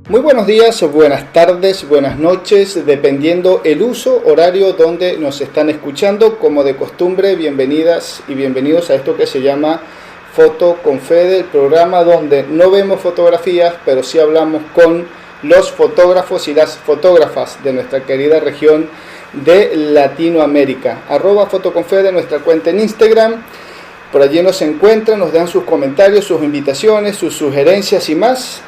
Muy buenos días, buenas tardes, buenas noches, dependiendo el uso horario donde nos están escuchando. Como de costumbre, bienvenidas y bienvenidos a esto que se llama Foto con Fede, el programa donde no vemos fotografías, pero sí hablamos con los fotógrafos y las fotógrafas de nuestra querida región de Latinoamérica. @fotoconfede, nuestra cuenta en Instagram. Por allí nos encuentran, nos dan sus comentarios, sus invitaciones, sus sugerencias y más.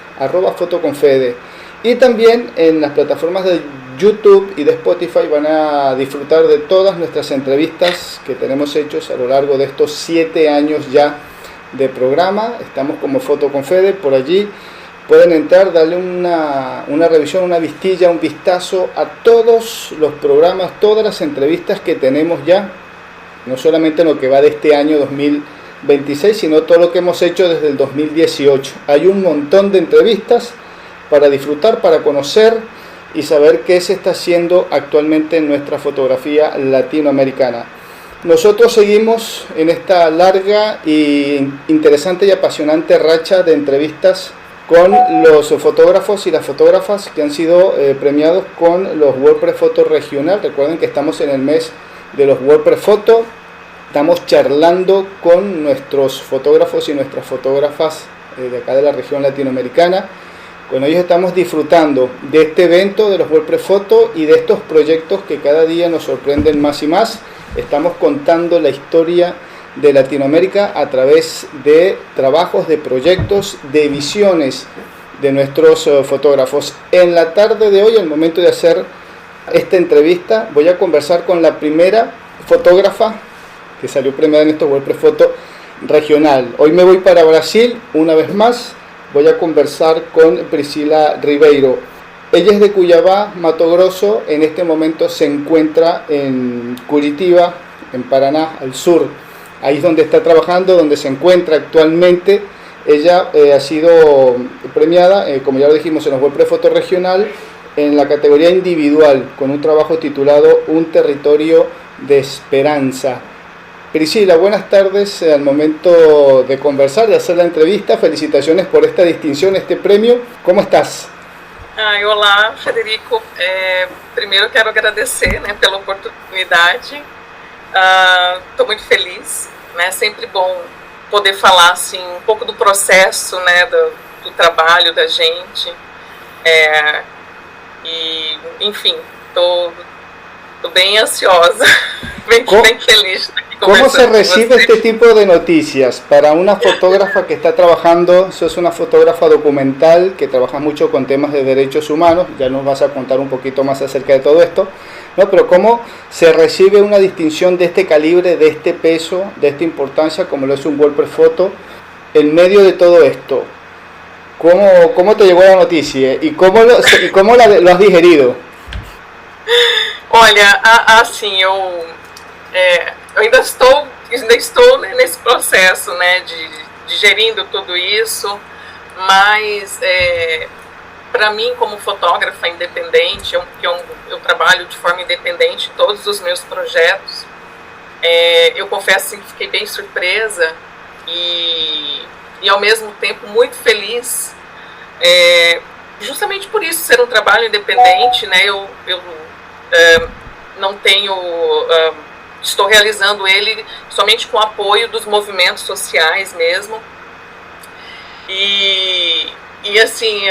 @fotoconfede. Y también en las plataformas de YouTube y de Spotify van a disfrutar de todas nuestras entrevistas que tenemos hechos a lo largo de estos 7 años ya de programa. Estamos como Fotoconfede, por allí pueden entrar, darle una revisión, una vistilla, un vistazo a todos los programas, todas las entrevistas que tenemos ya, no solamente en lo que va de este año 2026, sino todo lo que hemos hecho desde el 2018. Hay un montón de entrevistas para disfrutar, para conocer y saber qué se está haciendo actualmente en nuestra fotografía latinoamericana. Nosotros seguimos en esta larga e interesante y apasionante racha de entrevistas con los fotógrafos y las fotógrafas que han sido premiados con los WordPress Photo Regional. Recuerden que estamos en el mes de los WordPress Photo. Estamos charlando con nuestros fotógrafos y nuestras fotógrafas de acá de la región latinoamericana. Con ellos estamos disfrutando de este evento de los WordPress Photo y de estos proyectos que cada día nos sorprenden más y más. Estamos contando la historia de Latinoamérica a través de trabajos, de proyectos, de visiones de nuestros fotógrafos. En la tarde de hoy, al momento de hacer esta entrevista, voy a conversar con la primera fotógrafa que salió premiada en estos WordPress Photo Regional. Hoy me voy para Brasil, una vez más, voy a conversar con Priscila Ribeiro. Ella es de Cuiabá, Mato Grosso, en este momento se encuentra en Curitiba, en Paraná, al sur. Ahí es donde está trabajando, donde se encuentra actualmente. Ella ha sido premiada, como ya lo dijimos, en los WordPress Photo Regional, en la categoría individual, con un trabajo titulado Un territorio de esperanza. Priscila, buenas tardes. Al momento de conversar, de hacer la entrevista, felicitaciones por esta distinción, este premio. ¿Cómo estás? Olá, Federico. Primeiro quero agradecer, pela oportunidade. Estou muito feliz. É sempre bom poder falar assim, um pouco do processo, do trabalho da gente. Enfim, estou bem ansiosa, bem feliz. ¿Cómo se recibe este tipo de noticias para una fotógrafa que está trabajando? Sos una fotógrafa documental que trabaja mucho con temas de derechos humanos, ya nos vas a contar un poquito más acerca de todo esto, ¿no? Pero ¿cómo se recibe una distinción de este calibre, de este peso, de esta importancia, como lo es un WordPress Photo, en medio de todo esto? ¿Cómo te llegó la noticia y cómo lo has digerido? Olha, assim, eu ainda estou nesse processo, de digerindo tudo isso, mas para mim, como fotógrafa independente, eu trabalho de forma independente em todos os meus projetos, eu confesso que fiquei bem surpresa e ao mesmo tempo muito feliz, justamente por isso ser um trabalho independente, eu não tenho... estou realizando ele somente com o apoio dos movimentos sociais mesmo. E assim,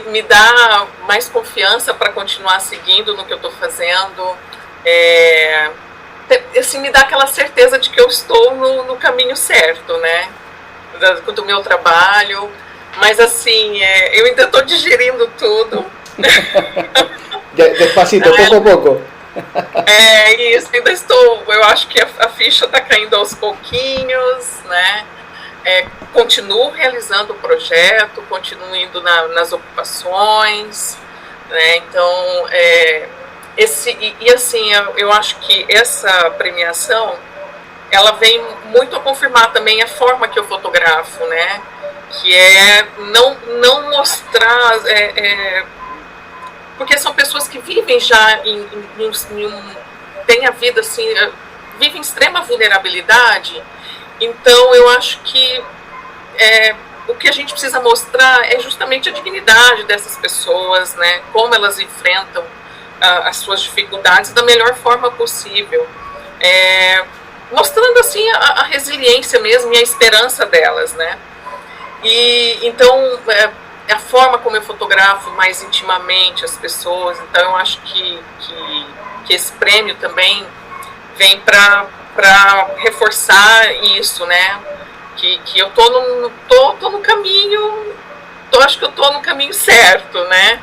me dá mais confiança para continuar seguindo no que eu estou fazendo. Assim, me dá aquela certeza de que eu estou no caminho certo, do meu trabalho. Mas assim, eu ainda estou digerindo tudo. Despacito, pouco a pouco. Isso, ainda estou, eu acho que a ficha está caindo aos pouquinhos, continuo realizando o projeto, continuo indo nas ocupações, então, assim, eu acho que essa premiação, ela vem muito a confirmar também a forma que eu fotografo, que é não mostrar... porque são pessoas que vivem já têm a vida assim, vivem em extrema vulnerabilidade, então eu acho que o que a gente precisa mostrar é justamente a dignidade dessas pessoas, né? Como elas enfrentam as suas dificuldades da melhor forma possível, mostrando assim a resiliência mesmo e a esperança delas, né? E então a forma como eu fotografo mais intimamente as pessoas, então eu acho que esse prêmio também vem para reforçar isso, né? Que eu tô no caminho, acho que eu tô no caminho certo, né?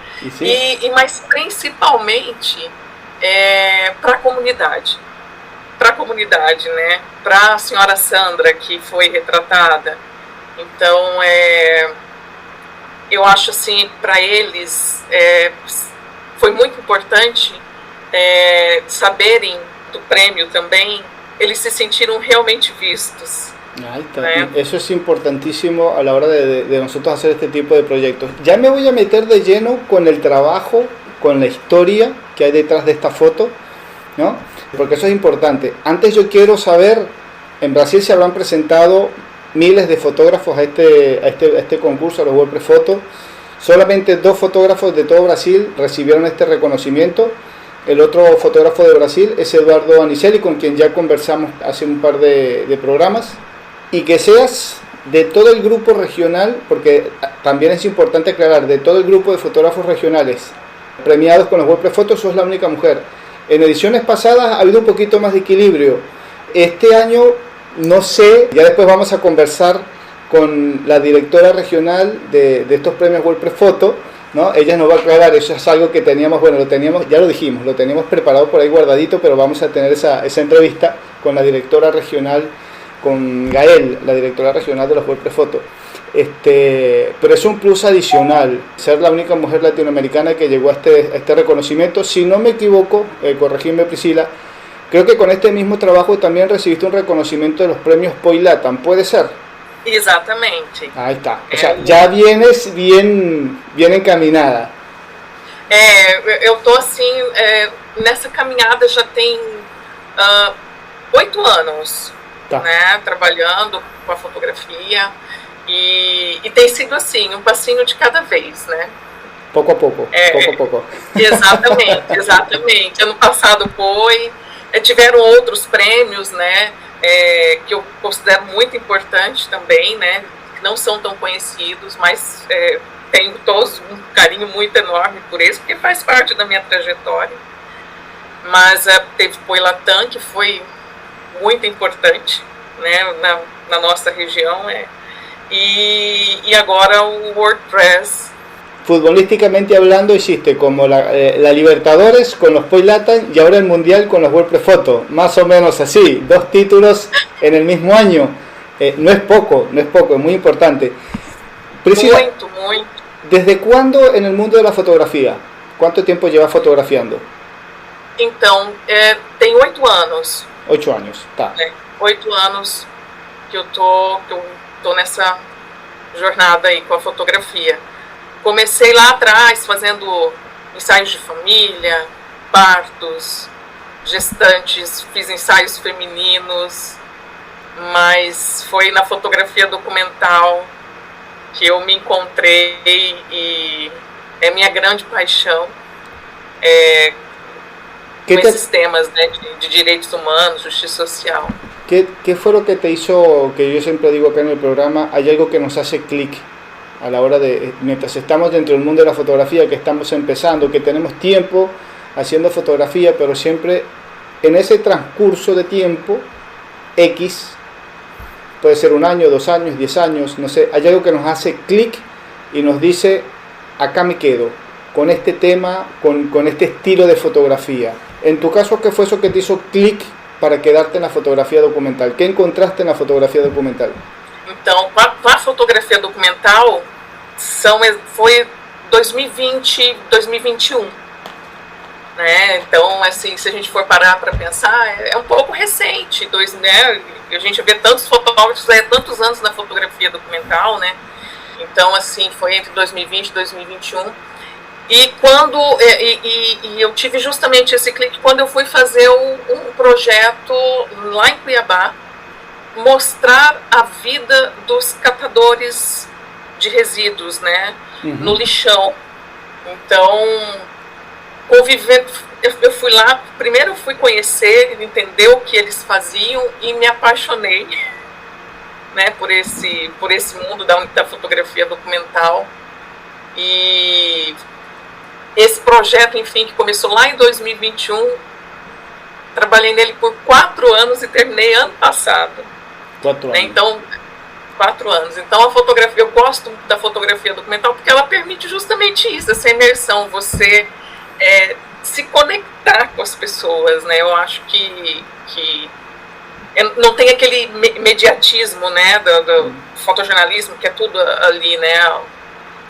Mas principalmente para a comunidade, né? Para a senhora Sandra, que foi retratada. Então, eu acho assim, para eles foi muito importante saberem do prêmio também, eles se sentiram realmente vistos. Ahí está. Eso es importantísimo a la hora de nosotros hacer este tipo de proyectos. Ya me voy a meter de lleno con el trabajo, con la historia que hay detrás de esta foto, ¿no? Porque eso es importante. Antes yo quiero saber, en Brasil se habrán presentado miles de fotógrafos a este concurso, a los WordPress Photo. Solamente 2 fotógrafos de todo Brasil recibieron este reconocimiento. El otro fotógrafo de Brasil es Eduardo Anicelli, con quien ya conversamos hace un par de programas. Y que seas de todo el grupo regional, porque también es importante aclarar, de todo el grupo de fotógrafos regionales premiados con los WordPress Photo, sos la única mujer. En ediciones pasadas ha habido un poquito más de equilibrio. Este año, no sé, ya después vamos a conversar con la directora regional de estos premios WordPress Photo, ¿no? Ella nos va a aclarar, eso es algo que teníamos, ya lo dijimos, lo teníamos preparado por ahí guardadito, pero vamos a tener esa entrevista con la directora regional, con Gael, la directora regional de los WordPress Photo. Pero es un plus adicional, ser la única mujer latinoamericana que llegó a este reconocimiento. Si no me equivoco, corregidme Priscila, creo que con este mismo trabajo también recibiste un reconocimiento de los premios Poi Latam, ¿puede ser? Exatamente. Ahí está, o sea, ya vienes bien encaminada. Eu tô assim, nessa caminhada já tem 8 anos, né, trabalhando com a fotografia, e tem sido assim, um passinho de cada vez, né? Pouco a pouco, pouco a pouco. Exatamente. Ano passado tiveram outros prêmios, né, que eu considero muito importante também, né, que não são tão conhecidos, mas tenho todos um carinho muito enorme por isso, porque faz parte da minha trajetória. Mas teve Poi Latam, que foi muito importante, né, na nossa região, e agora o WordPress. Futbolísticamente hablando, hiciste como la Libertadores con los Poi Latam y ahora el Mundial con los WordPress Photo, más o menos así, 2 títulos en el mismo año. No es poco, es muy importante. Priscila, muito. ¿Desde cuándo en el mundo de la fotografía? ¿Cuánto tiempo llevas fotografiando? Então, tem 8 anos. 8 anos, tá. 8 anos que eu tô nessa jornada aí com a fotografia. Comecei lá atrás fazendo ensaios de família, partos, gestantes, fiz ensaios femininos, mas foi na fotografia documental que eu me encontrei e é minha grande paixão. Com esses temas, né, de direitos humanos, justiça social. ¿Qué fue lo que te hizo, que yo siempre digo acá en el programa, hay algo que nos hace clic a la hora de, mientras estamos dentro del mundo de la fotografía, que estamos empezando, que tenemos tiempo haciendo fotografía, pero siempre en ese transcurso de tiempo, X, puede ser 1 año, 2 años, 10 años, no sé, hay algo que nos hace clic y nos dice, acá me quedo, con este tema, con este estilo de fotografía. En tu caso, ¿qué fue eso que te hizo clic para quedarte en la fotografía documental? ¿Qué encontraste en la fotografía documental? Então, com a fotografia documental, foi 2020, 2021. Né? Então, assim, se a gente for parar para pensar, é um pouco recente. Né? A gente vê tantos fotógrafos, tantos anos na fotografia documental, né? Então, assim, foi entre 2020 e 2021. E eu tive justamente esse clique quando eu fui fazer um projeto lá em Cuiabá, mostrar a vida dos catadores de resíduos, né, no lixão. Então, eu fui lá, primeiro eu fui conhecer, entender o que eles faziam e me apaixonei, né, por esse mundo da fotografia documental. E esse projeto, enfim, que começou lá em 2021, trabalhei nele por 4 anos e terminei ano passado. 4 anos. Né? Então, 4 anos. Então, eu gosto da fotografia documental porque ela permite justamente isso, essa imersão, você se conectar com as pessoas, né? Eu acho que não tem aquele mediatismo, né, do fotojornalismo, que é tudo ali, né?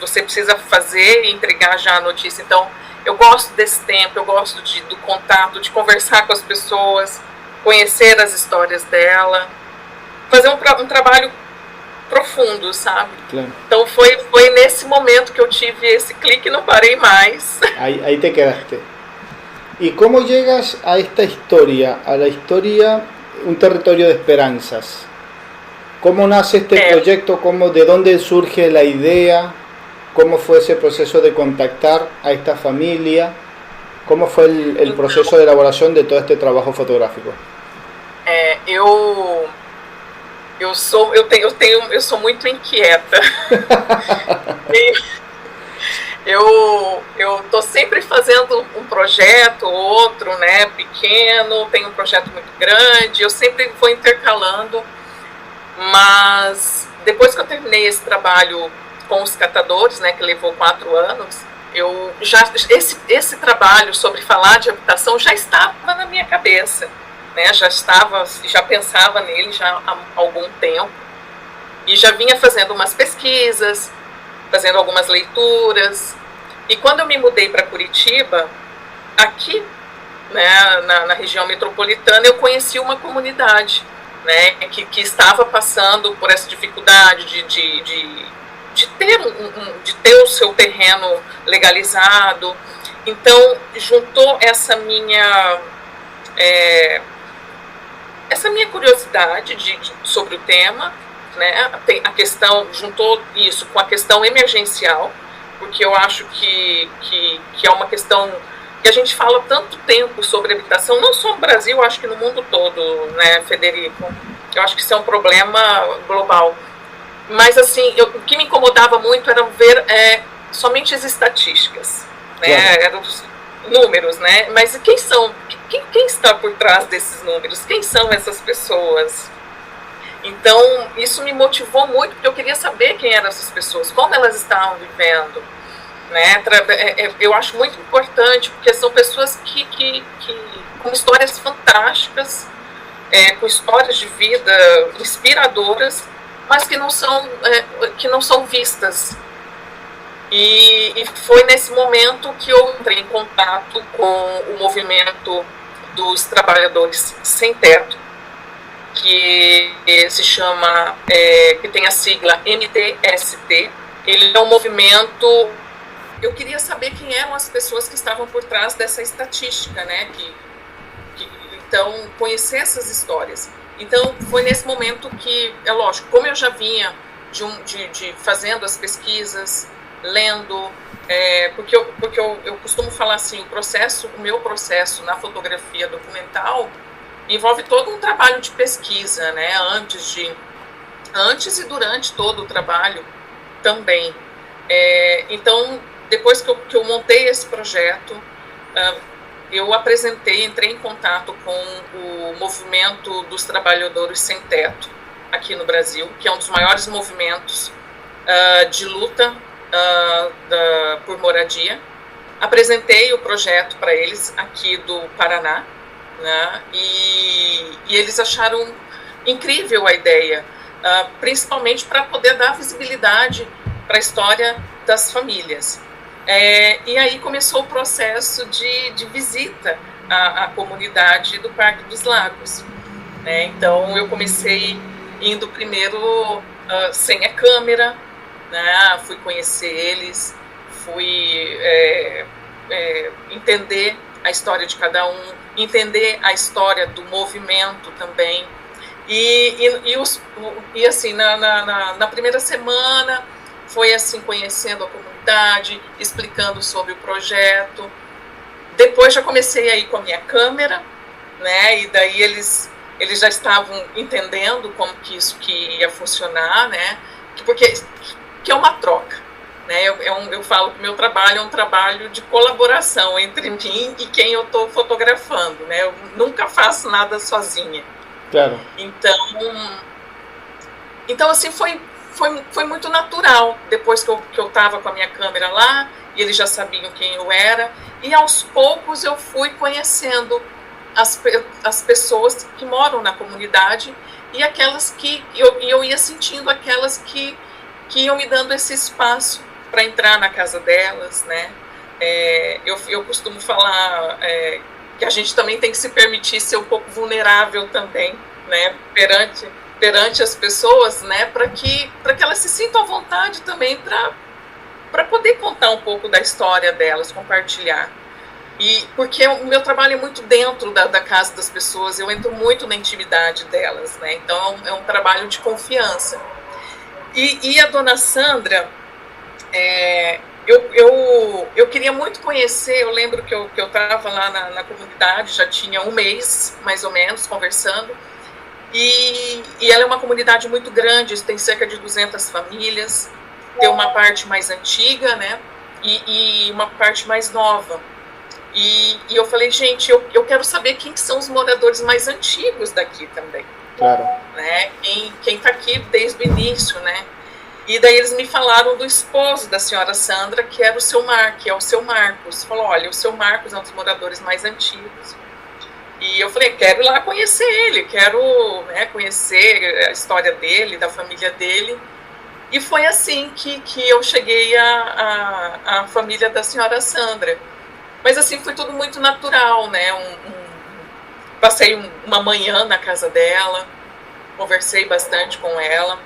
Você precisa fazer e entregar já a notícia. Então, eu gosto desse tempo, eu gosto do contato, de conversar com as pessoas, conhecer as histórias dela, fazer um trabalho profundo, sabe? Claro. Então, foi nesse momento que eu tive esse clique e não parei mais. Ahí te quedaste. ¿Y cómo llegas a esta historia, a la historia Un Territorio de Esperanzas? ¿Cómo nace este proyecto? ¿De dónde surge la idea? ¿Cómo fue ese proceso de contactar a esta familia? ¿Cómo fue el proceso de elaboración de todo este trabajo fotográfico? Eu sou muito inquieta. Eu tô sempre fazendo um projeto, outro, né, pequeno, tem um projeto muito grande, eu sempre vou intercalando, mas depois que eu terminei esse trabalho com os catadores, né, que levou 4 anos, esse trabalho sobre falar de habitação já estava na minha cabeça, né, já pensava nele já há algum tempo, e já vinha fazendo umas pesquisas, fazendo algumas leituras. E quando eu me mudei para Curitiba, aqui, né, na região metropolitana, eu conheci uma comunidade, né, que estava passando por essa dificuldade de ter o seu terreno legalizado. Então, juntou essa minha curiosidade sobre o tema, né, a questão, juntou isso com a questão emergencial, porque eu acho que é uma questão que a gente fala tanto tempo sobre habitação, não só no Brasil, eu acho que no mundo todo, né, Federico? Eu acho que isso é um problema global. Mas, assim, o que me incomodava muito era ver somente as estatísticas, né, eram os números, né, mas quem está por trás desses números? Quem são essas pessoas? Então, isso me motivou muito, porque eu queria saber quem eram essas pessoas, como elas estavam vivendo, né? Eu acho muito importante, porque são pessoas com histórias fantásticas, com histórias de vida inspiradoras, mas que não são vistas. E foi nesse momento que eu entrei em contato com o movimento dos trabalhadores sem teto, que se chama, que tem a sigla MTST. Ele é um movimento. Eu queria saber quem eram as pessoas que estavam por trás dessa estatística, né? Então, conhecer essas histórias. Então, foi nesse momento que, é lógico, como eu já vinha de fazendo as pesquisas, lendo, porque eu costumo falar assim, o meu processo na fotografia documental envolve todo um trabalho de pesquisa, né? Antes e durante todo o trabalho também. Então, depois que eu montei esse projeto, eu entrei em contato com o movimento dos trabalhadores sem teto aqui no Brasil, que é um dos maiores movimentos de luta por moradia. Apresentei o projeto para eles aqui do Paraná, né? E eles acharam incrível a ideia, principalmente para poder dar visibilidade para a história das famílias. E aí começou o processo de visita à comunidade do Parque dos Lagos, né? Então eu comecei indo primeiro sem a câmera, né? Fui conhecer eles, fui entender a história de cada um, entender a história do movimento também. E assim, na primeira semana foi assim, conhecendo a comunidade, explicando sobre o projeto. Depois já comecei a ir com a minha câmera, né? E daí eles já estavam entendendo como que isso que ia funcionar, né? Porque é uma troca, né? Eu falo que meu trabalho é um trabalho de colaboração entre mim e quem eu estou fotografando, né? Eu nunca faço nada sozinha. Claro. Então assim, foi muito natural, depois que eu estava com a minha câmera lá, e eles já sabiam quem eu era, e aos poucos eu fui conhecendo as pessoas que moram na comunidade, e aquelas que eu ia sentindo aquelas que iam me dando esse espaço para entrar na casa delas, né? Eu costumo falar que a gente também tem que se permitir ser um pouco vulnerável também, né? Perante as pessoas, né, para que elas se sintam à vontade também para poder contar um pouco da história delas, compartilhar. E porque o meu trabalho é muito dentro da casa das pessoas, eu entro muito na intimidade delas, né? Então é um trabalho de confiança. E a dona Sandra, eu queria muito conhecer. Eu lembro que eu estava lá na comunidade, já tinha um mês, mais ou menos, conversando. E ela é uma comunidade muito grande, tem cerca de 200 famílias, tem uma parte mais antiga, né, e uma parte mais nova. E eu falei, gente, eu quero saber quem são os moradores mais antigos daqui também. Claro. Né, quem está aqui desde o início, né. E daí eles me falaram do esposo da senhora Sandra, que era o seu que é o seu Marcos. Falou, olha, o seu Marcos é um dos moradores mais antigos. E eu falei, quero ir lá conhecer ele, quero, né, conhecer a história dele, da família dele. E foi assim que eu cheguei à família da senhora Sandra. Mas assim, foi tudo muito natural, né? Passei uma manhã na casa dela, conversei bastante com ela,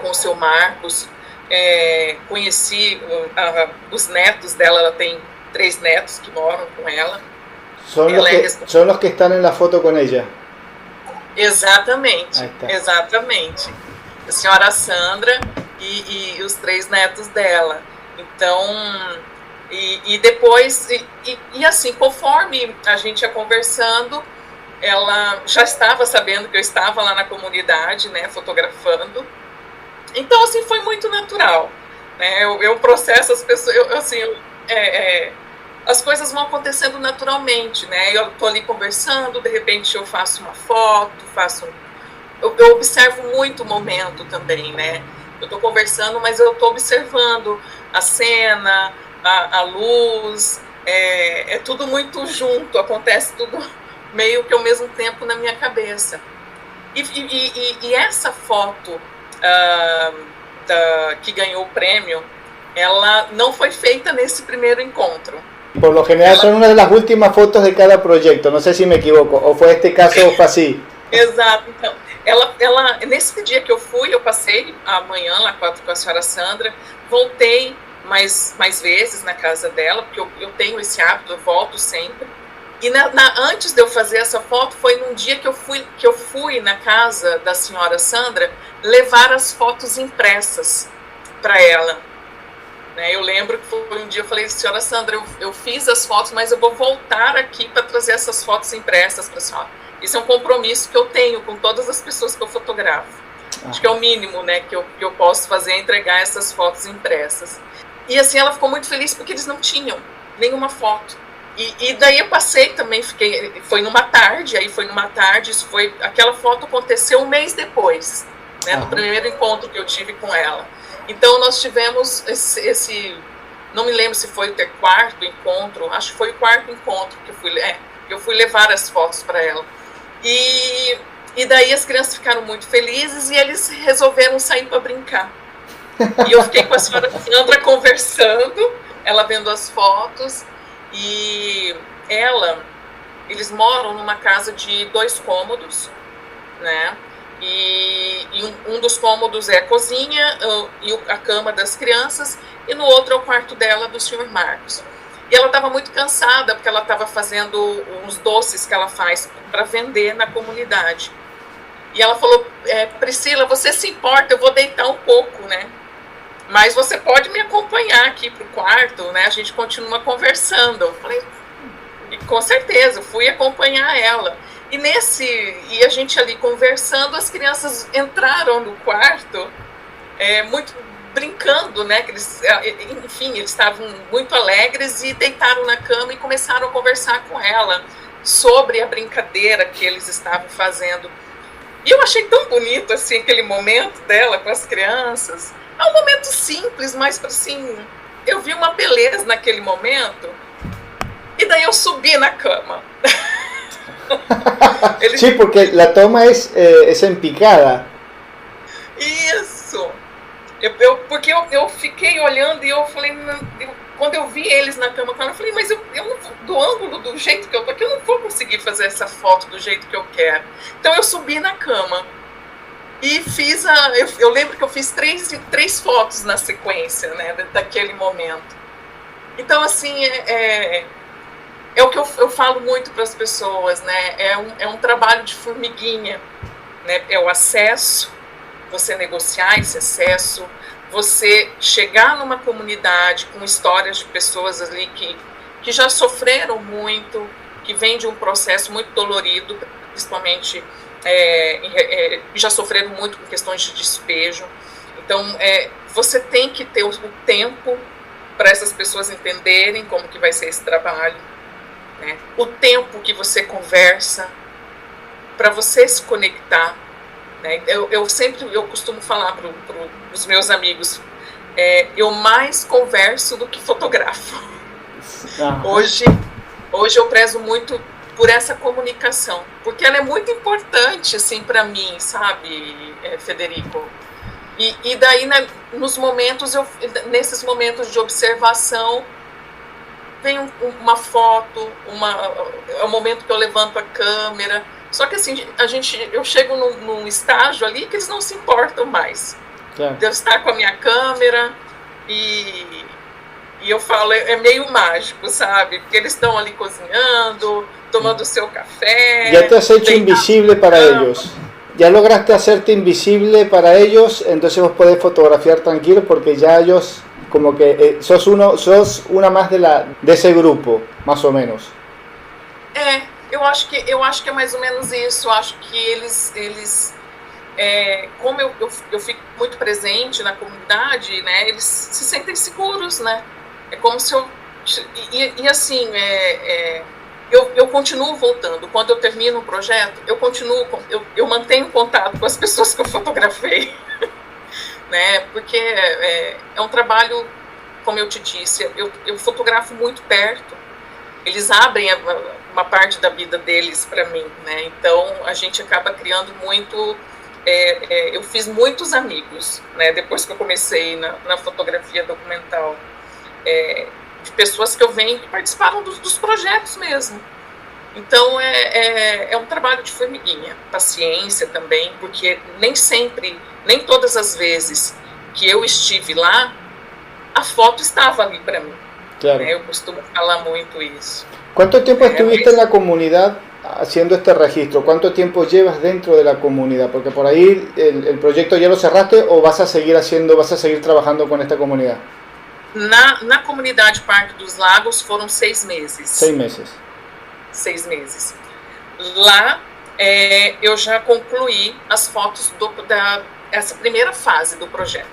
com o seu Marcos, conheci os netos dela, ela tem 3 netos que moram com ela. Son los que están en la foto con ella. Exatamente, exatamente. A senhora Sandra e os 3 netos dela. Então, e depois, e assim, conforme a gente ia conversando, ela já estava sabendo que eu estava lá na comunidade, né, fotografando. Então, assim, foi muito natural, né? Eu processo as pessoas, as coisas vão acontecendo naturalmente, né? Eu tô ali conversando, de repente eu faço uma foto, eu observo muito o momento também, né? Eu tô conversando, mas eu tô observando a cena, a luz, é tudo muito junto, acontece tudo meio que ao mesmo tempo na minha cabeça. E essa foto que ganhou o prêmio, ela não foi feita nesse primeiro encontro. Por lo general son una de las últimas fotos de cada proyecto, no sé si me equivoco, o fue este caso fue así. Exato, então, ela nesse dia que eu fui, eu passei a manhã lá com a senhora Sandra, voltei mais vezes na casa dela, porque eu tenho esse hábito, eu volto sempre. E antes de eu fazer essa foto, foi num dia que eu fui na casa da senhora Sandra levar as fotos impressas para ela. Eu lembro que foi um dia, eu falei, senhora Sandra, eu fiz as fotos, mas eu vou voltar aqui para trazer essas fotos impressas para a senhora. Isso é um compromisso que eu tenho com todas as pessoas que eu fotografo. Acho que é o mínimo, né, que eu posso fazer, é entregar essas fotos impressas. E assim, ela ficou muito feliz porque eles não tinham nenhuma foto. E daí eu passei também, foi numa tarde, aquela foto aconteceu um mês depois, né, no primeiro encontro que eu tive com ela. Então nós tivemos não me lembro se foi o 4º encontro, acho que foi o 4º encontro que eu fui levar as fotos para ela. E daí as crianças ficaram muito felizes e eles resolveram sair para brincar. E eu fiquei com a senhora Sandra conversando, ela vendo as fotos, e eles moram numa casa de 2 cômodos, né? E um dos cômodos é a cozinha e a cama das crianças, e no outro é o quarto dela, do senhor Marcos. E ela estava muito cansada, porque ela estava fazendo uns doces que ela faz para vender na comunidade. E ela falou, Priscila, você se importa? Eu vou deitar um pouco, né? mas você pode me acompanhar aqui pro quarto, né? A gente continua conversando. Eu falei, com certeza, eu fui acompanhar ela. E a gente ali conversando, as crianças entraram no quarto, muito brincando, né? Enfim, eles estavam muito alegres e deitaram na cama e começaram a conversar com ela sobre a brincadeira que eles estavam fazendo. E eu achei tão bonito, assim, aquele momento dela com as crianças. É um momento simples, mas, assim, eu vi uma beleza naquele momento. E daí eu subi na cama. Sí, porque la toma es en picada. Isso. Porque eu fiquei olhando e eu falei, quando eu vi eles na cama com ela, eu falei, mas eu não, do ângulo, do jeito que eu tô aqui, eu não vou conseguir fazer essa foto do jeito que eu quero. Então eu subi na cama e fiz eu lembro que eu fiz três fotos na sequência, né, daquele momento. Então, assim, é o que eu falo muito para as pessoas, né, é um trabalho de formiguinha, né, é o acesso, você negociar esse acesso, você chegar numa comunidade com histórias de pessoas ali que já sofreram muito, que vêm de um processo muito dolorido, principalmente já sofreram muito com questões de despejo. Então, você tem que ter o tempo para essas pessoas entenderem como que vai ser esse trabalho, né? O tempo que você conversa, para você se conectar. Eu costumo falar para os meus amigos, eu mais converso do que fotografo. Hoje eu prezo muito por essa comunicação, porque ela é muito importante, assim, para mim, sabe, Federico? E daí, nesses momentos de observação, vem uma foto, é o momento que eu levanto a câmera. Só que assim, eu chego num estágio ali que eles não se importam mais. Claro. De eu estar com a minha câmera e eu falo, é meio mágico, sabe? Porque eles estão ali cozinhando, tomando o seu café. Ya te has hecho invisible para ellos. Ya lograste hacerte invisible para ellos, entonces vos podés fotografiar tranquilo porque ya ellos como que sos una más de ese grupo, más o menos. Eu acho que é mais ou menos isso. Eu acho que eles como eu fico muito presente na comunidade, né, eles se sentem seguros, né? É como se eu... E assim, eu continuo voltando. Quando eu termino um projeto, eu mantenho contato com as pessoas que eu fotografei. Né? Porque é um trabalho, como eu te disse, eu fotografo muito perto. Eles abrem uma parte da vida deles para mim, né? Então a gente acaba criando muito. Eu fiz muitos amigos, né? Depois que eu comecei na fotografia documental, de pessoas que eu venho que participaram dos projetos mesmo. Então é um trabalho de formiguinha, paciência também, porque nem todas as vezes que eu estive lá, a foto estava ali para mim. Claro. Eu costumo falar muito isso. ¿Cuánto tiempo estuviste en la comunidad haciendo este registro? ¿Cuánto tiempo llevas dentro de la comunidad? Porque por ahí el proyecto ya lo cerraste o vas a seguir trabajando con esta comunidad. Na comunidade Parque dos Lagos foram 6 meses. 6 meses. 6 meses. Lá eu já concluí as fotos essa primeira fase do projeto.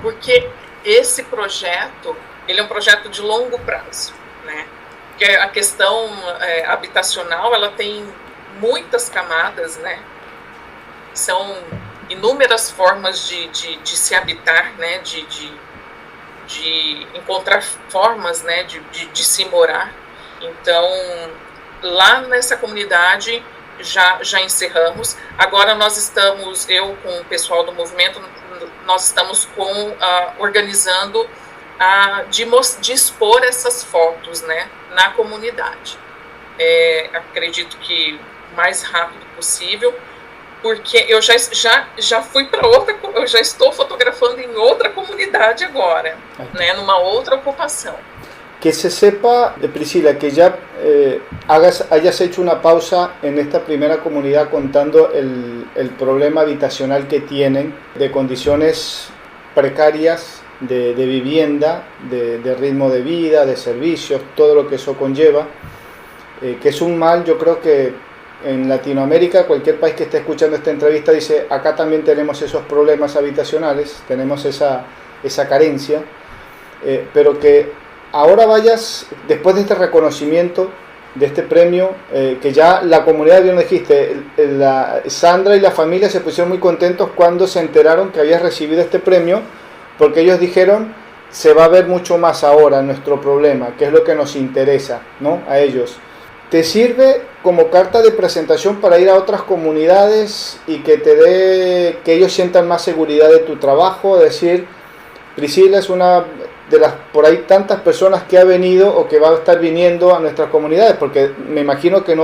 Porque esse projeto, ele é um projeto de longo prazo, né? Porque a questão habitacional, ela tem muitas camadas, né? São inúmeras formas de se habitar, né? De encontrar formas, né? De se morar. Então, lá nessa comunidade já encerramos. Agora nós estamos, eu com o pessoal do movimento, nós estamos organizando de expor essas fotos, né, na comunidade. Acredito que o mais rápido possível, porque eu já fui para outra, eu já estou fotografando em outra comunidade agora, né, numa outra ocupação. Que se sepa, Priscila, que ya hayas hecho una pausa en esta primera comunidad contando el problema habitacional que tienen, de condiciones precarias de vivienda, de ritmo de vida, de servicios, todo lo que eso conlleva, que es un mal. Yo creo que en Latinoamérica, cualquier país que esté escuchando esta entrevista dice, acá también tenemos esos problemas habitacionales, tenemos esa carencia, pero que ahora vayas, después de este reconocimiento, de este premio, que ya la comunidad, bien lo dijiste, Sandra y la familia se pusieron muy contentos cuando se enteraron que habías recibido este premio, porque ellos dijeron, se va a ver mucho más ahora nuestro problema, que es lo que nos interesa, ¿no? A ellos. ¿Te sirve como carta de presentación para ir a otras comunidades y que ellos sientan más seguridad de tu trabajo? Decir, Priscila es una de las por ahí tantas personas que ha venido o que va a estar viniendo a nuestras comunidades, porque me imagino que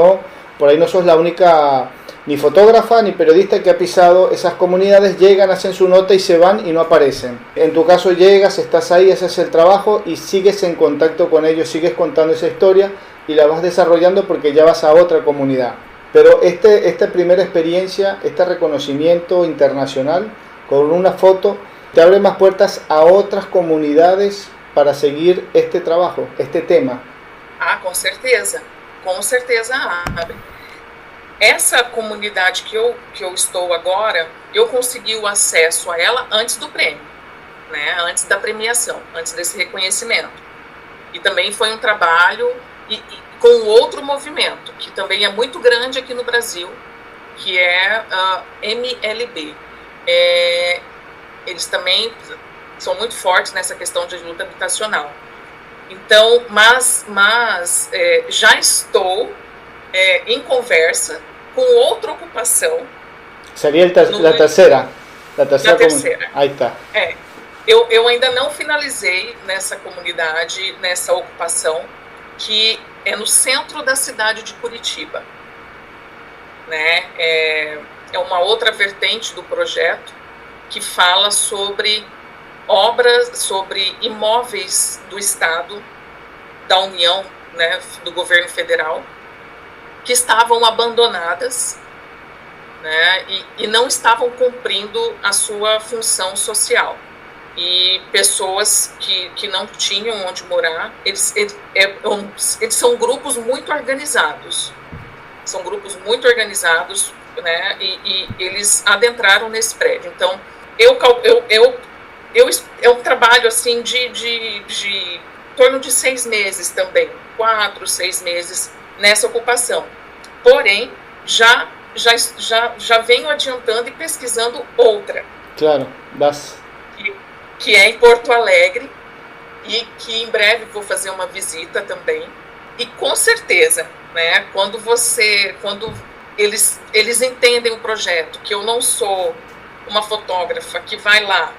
por ahí no sos la única ni fotógrafa ni periodista que ha pisado esas comunidades. Llegan, hacen su nota y se van y no aparecen. En tu caso llegas, estás ahí, haces el trabajo y sigues en contacto con ellos, sigues contando esa historia y la vas desarrollando porque ya vas a otra comunidad. Pero esta primera experiencia, este reconocimiento internacional con una foto, te abre más puertas a otras comunidades para seguir este trabajo, este tema. Ah, com certeza abre. Essa comunidade que eu estou agora, eu consegui o acesso a ela antes do prêmio, né? Antes da premiação, antes desse reconhecimento. E também foi um trabalho com outro movimento, que também é muito grande aqui no Brasil, que é a MLB. Eles também são muito fortes nessa questão de luta habitacional. Então, mas já estou em conversa com outra ocupação. Seria a terceira? A terceira. Aí está. Eu ainda não finalizei nessa comunidade, nessa ocupação, que é no centro da cidade de Curitiba. Né? É uma outra vertente do projeto que fala sobre obras, sobre imóveis do Estado, da União, né, do governo federal, que estavam abandonadas, né, e não estavam cumprindo a sua função social. E pessoas que não tinham onde morar, eles são grupos muito organizados. São grupos muito organizados, né, e eles adentraram nesse prédio. Então, é um trabalho assim de torno de 6 meses também, 4, 6 meses nessa ocupação. Porém, já venho adiantando e pesquisando outra. Claro, que é em Porto Alegre e que em breve vou fazer uma visita também. E com certeza, né, quando eles entendem o projeto, que eu não sou uma fotógrafa que vai lá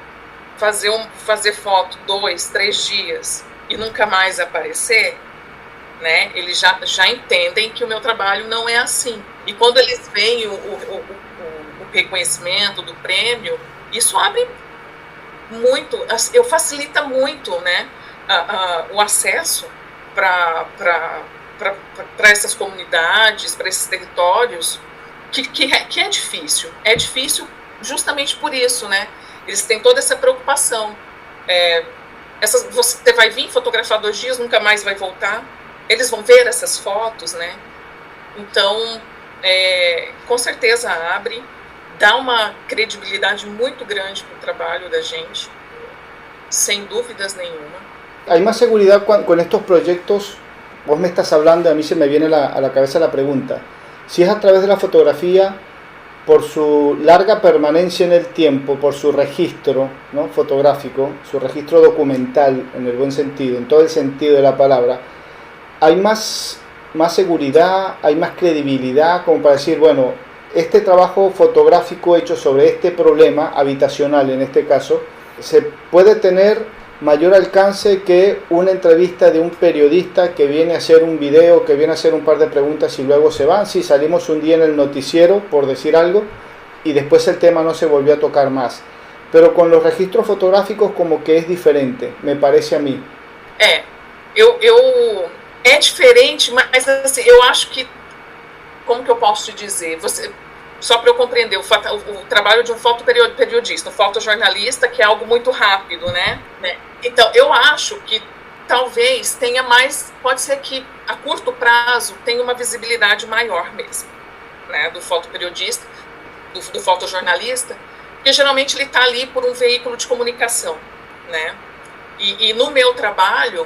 fazer foto 2, 3 dias e nunca mais aparecer, né? Eles já entendem que o meu trabalho não é assim. E quando eles veem o reconhecimento do prêmio, isso abre muito, facilita muito, né, o acesso para essas comunidades, para esses territórios, que é difícil. É difícil justamente por isso, né? Eles têm toda essa preocupação. Você vai vir fotografar 2 dias, nunca mais vai voltar. Eles vão ver essas fotos, né? Então, com certeza abre, dá uma credibilidade muito grande para o trabalho da gente, sem dúvidas nenhuma. ¿Hay más seguridad con estos proyectos? Vos me estás hablando, a mí se me viene a la cabeza la pregunta. Si es a través de la fotografía, por su larga permanencia en el tiempo, por su registro, ¿no?, fotográfico, su registro documental en el buen sentido, en todo el sentido de la palabra, ¿hay más seguridad, hay más credibilidad como para decir, bueno, este trabajo fotográfico hecho sobre este problema habitacional en este caso, se puede tener mayor alcance que una entrevista de un periodista que viene a hacer un video, que viene a hacer un par de preguntas y luego se van? Sí, salimos un día en el noticiero, por decir algo, y después el tema no se volvió a tocar más. Pero con los registros fotográficos como que es diferente, me parece a mí. É diferente, mas assim, eu acho que, como que eu posso te dizer? só para eu compreender, o trabalho de um fotoperiodista, um fotojornalista, que é algo muito rápido, né? Então, eu acho que talvez tenha mais, pode ser que a curto prazo tenha uma visibilidade maior mesmo, né? Do fotoperiodista, do fotojornalista, porque geralmente ele está ali por um veículo de comunicação, né? E no meu trabalho,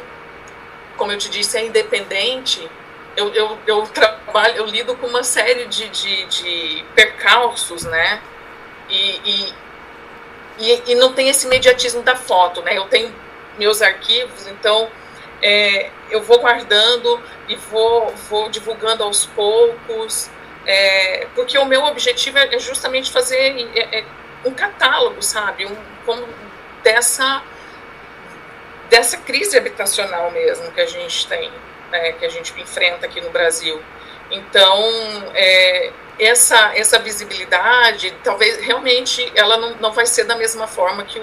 como eu te disse, é independente. Eu trabalho, eu lido com uma série de percalços, né? E não tem esse imediatismo da foto, né? Eu tenho meus arquivos, então eu vou guardando e vou divulgando aos poucos, porque o meu objetivo é justamente fazer um catálogo, sabe? Como dessa crise habitacional mesmo que a gente tem. Que a gente enfrenta aqui no Brasil. Então, essa visibilidade, talvez realmente ela não vai ser da mesma forma que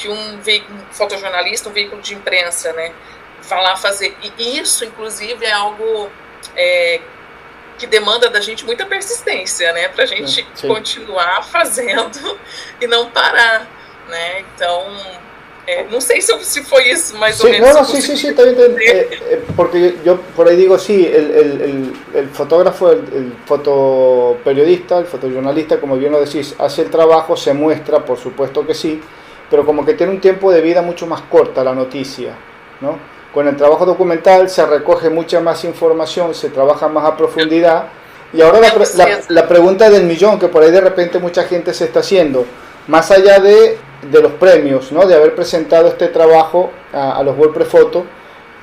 um veículo fotojornalista, um veículo de imprensa, né, vai lá fazer. E isso, inclusive, é algo que demanda da gente muita persistência, né, para a gente continuar fazendo e não parar, né. Então, no sei se foi isso más o menos. No, sí, está bien, porque yo por ahí digo, sí, el fotógrafo, el fotoperiodista, el fotojornalista, como bien lo decís, hace el trabajo, se muestra, por supuesto que sí, pero como que tiene un tiempo de vida mucho más corta la noticia, ¿no? Con el trabajo documental se recoge mucha más información, se trabaja más a profundidad, y ahora la pregunta del millón, que por ahí de repente mucha gente se está haciendo, más allá de los premios, ¿no? De haber presentado este trabajo a los WordPress Photo,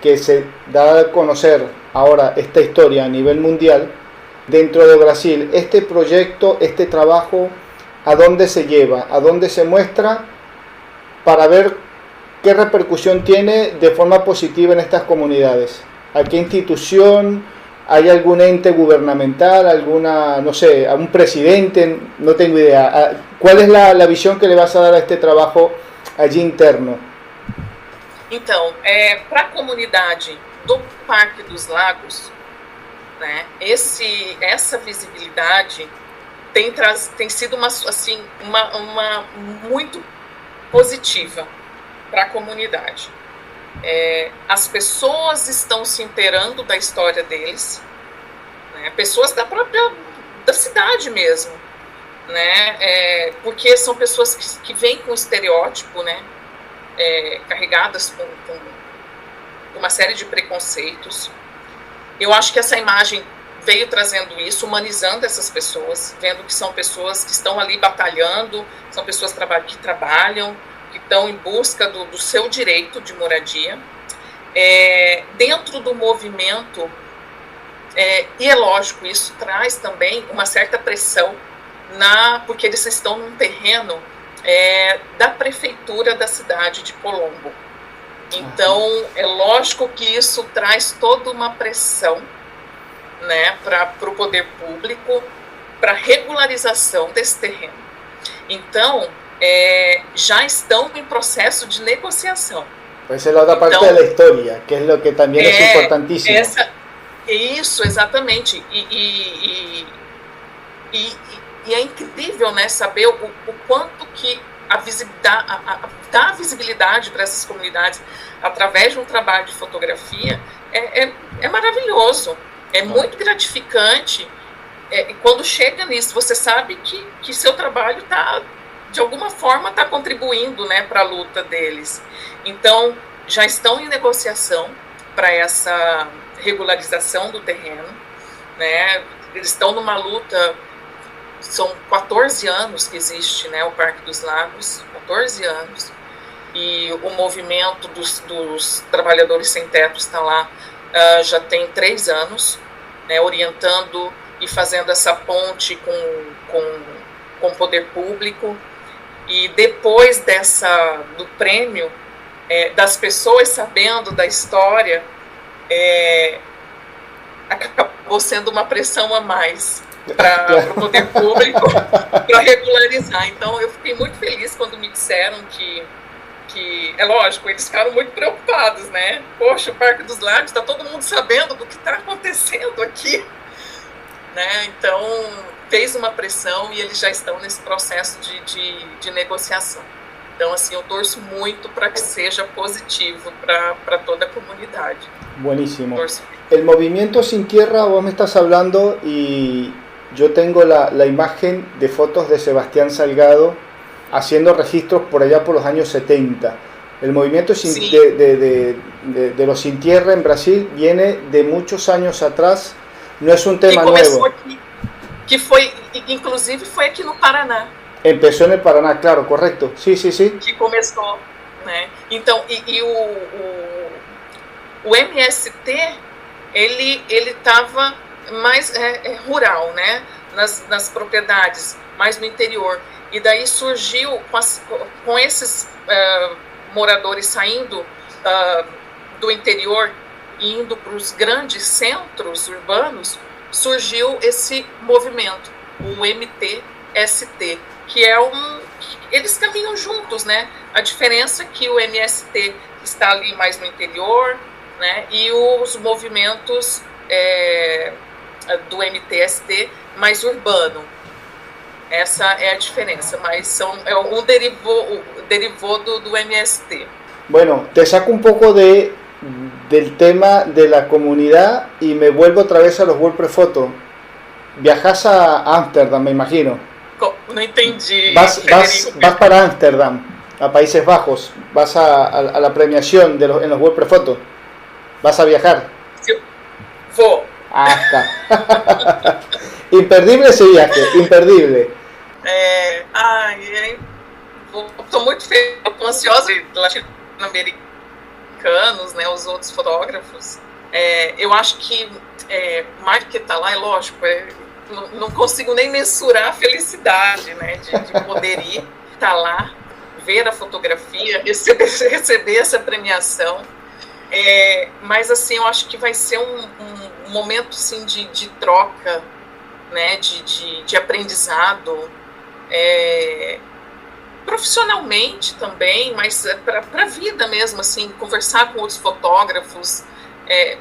que se da a conocer ahora esta historia a nivel mundial dentro de Brasil. Este proyecto, este trabajo, ¿a dónde se lleva? ¿A dónde se muestra? Para ver qué repercusión tiene de forma positiva en estas comunidades. ¿A qué institución? ¿Hay algún ente gubernamental? ¿Alguna, no sé, a un presidente? No tengo idea. ¿Cuál es la visión que le vas a dar a este trabajo allí interno? Então, para a comunidade do Parque dos Lagos, né, essa visibilidade tem sido uma muito positiva para a comunidade. As pessoas estão se inteirando da história deles, né, pessoas da cidade mesmo, né, porque são pessoas que vêm com estereótipo, né, carregadas com uma série de preconceitos. Eu acho que essa imagem veio trazendo isso, humanizando essas pessoas, vendo que são pessoas que estão ali batalhando, são pessoas que trabalham, que estão em busca do seu direito de moradia. Dentro do movimento, e é lógico, isso traz também uma certa pressão, porque eles estão num terreno da prefeitura da cidade de Colombo. Então, é lógico que isso traz toda uma pressão, né, para o poder público, para regularização desse terreno. Então, já estão em processo de negociação. Essa é a outra parte da história, que é o que também é importantíssimo. Isso, exatamente. E é incrível, né, saber o quanto que dar visibilidade para essas comunidades através de um trabalho de fotografia é maravilhoso, é muito gratificante. E quando chega nisso, você sabe que seu trabalho de alguma forma está contribuindo, né, para a luta deles. Então, já estão em negociação para essa regularização do terreno, né? Eles estão numa luta. São 14 anos que existe, né, o Parque dos Lagos, 14 anos, e o movimento dos trabalhadores sem teto está lá já tem 3 anos, né, orientando e fazendo essa ponte com o poder público. E depois do prêmio, das pessoas sabendo da história, acabou sendo uma pressão a mais para o poder público para regularizar. Então, eu fiquei muito feliz quando me disseram que é lógico, eles ficaram muito preocupados, né? Poxa, o Parque dos Lagos, está todo mundo sabendo do que está acontecendo aqui, né? Então, fez uma pressão e eles já estão nesse processo de negociação. Então, assim, eu torço muito para que seja positivo para toda a comunidade. Buenísimo. El movimiento Sin Tierra, vos me estás hablando y yo tengo la imagen de fotos de Sebastián Salgado haciendo registros por allá por los años 70. El movimiento Sí. de los Sin Tierra en Brasil viene de muchos años atrás, no es un tema nuevo. Aqui, que foi, inclusive foi aqui no Paraná. Empezó en el Paraná, claro, correcto. Sí. Que começou, né? Então, o MST, ele estava mais rural, né? Nas propriedades, mais no interior. E daí surgiu, com esses moradores saindo do interior e indo para os grandes centros urbanos, surgiu esse movimento, o MTST, que é eles caminham juntos, né? A diferença é que o MST está ali mais no interior, né? E os movimentos do MTST mais urbano. Essa é a diferença, mas um derivou do MST. Bueno, te saco un poco del tema de la comunidad y me vuelvo otra vez a los WordPress Photo. Viajas a Ámsterdam, me imagino. No entendi. Vas para Ámsterdam, a Países Bajos. Vas a la premiación en los WordPress Photo. ¿Vas a viajar? Sí, vou. Ah, está. Imperdible ese viaje, imperdible. Estou muito feliz, estou ansiosa de latino-americanos, né, os outros fotógrafos. Eu acho que mais do que estar lá, é lógico, não consigo nem mensurar a felicidade, né, de poder ir, estar lá, ver a fotografia, receber essa premiação. Mas assim, eu acho que vai ser um momento assim, de troca, né, de aprendizado, profissionalmente também, mas para a vida mesmo, assim, conversar com outros fotógrafos,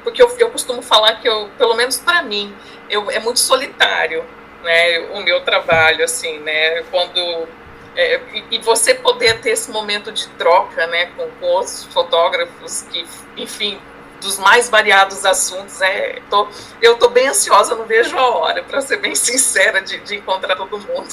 porque eu costumo falar que pelo menos para mim, é muito solitário, né, o meu trabalho, assim, né, quando e você poder ter esse momento de troca, né, com outros fotógrafos que, enfim, dos mais variados assuntos, eu estou bem ansiosa, não vejo a hora, para ser bem sincera, de encontrar todo mundo.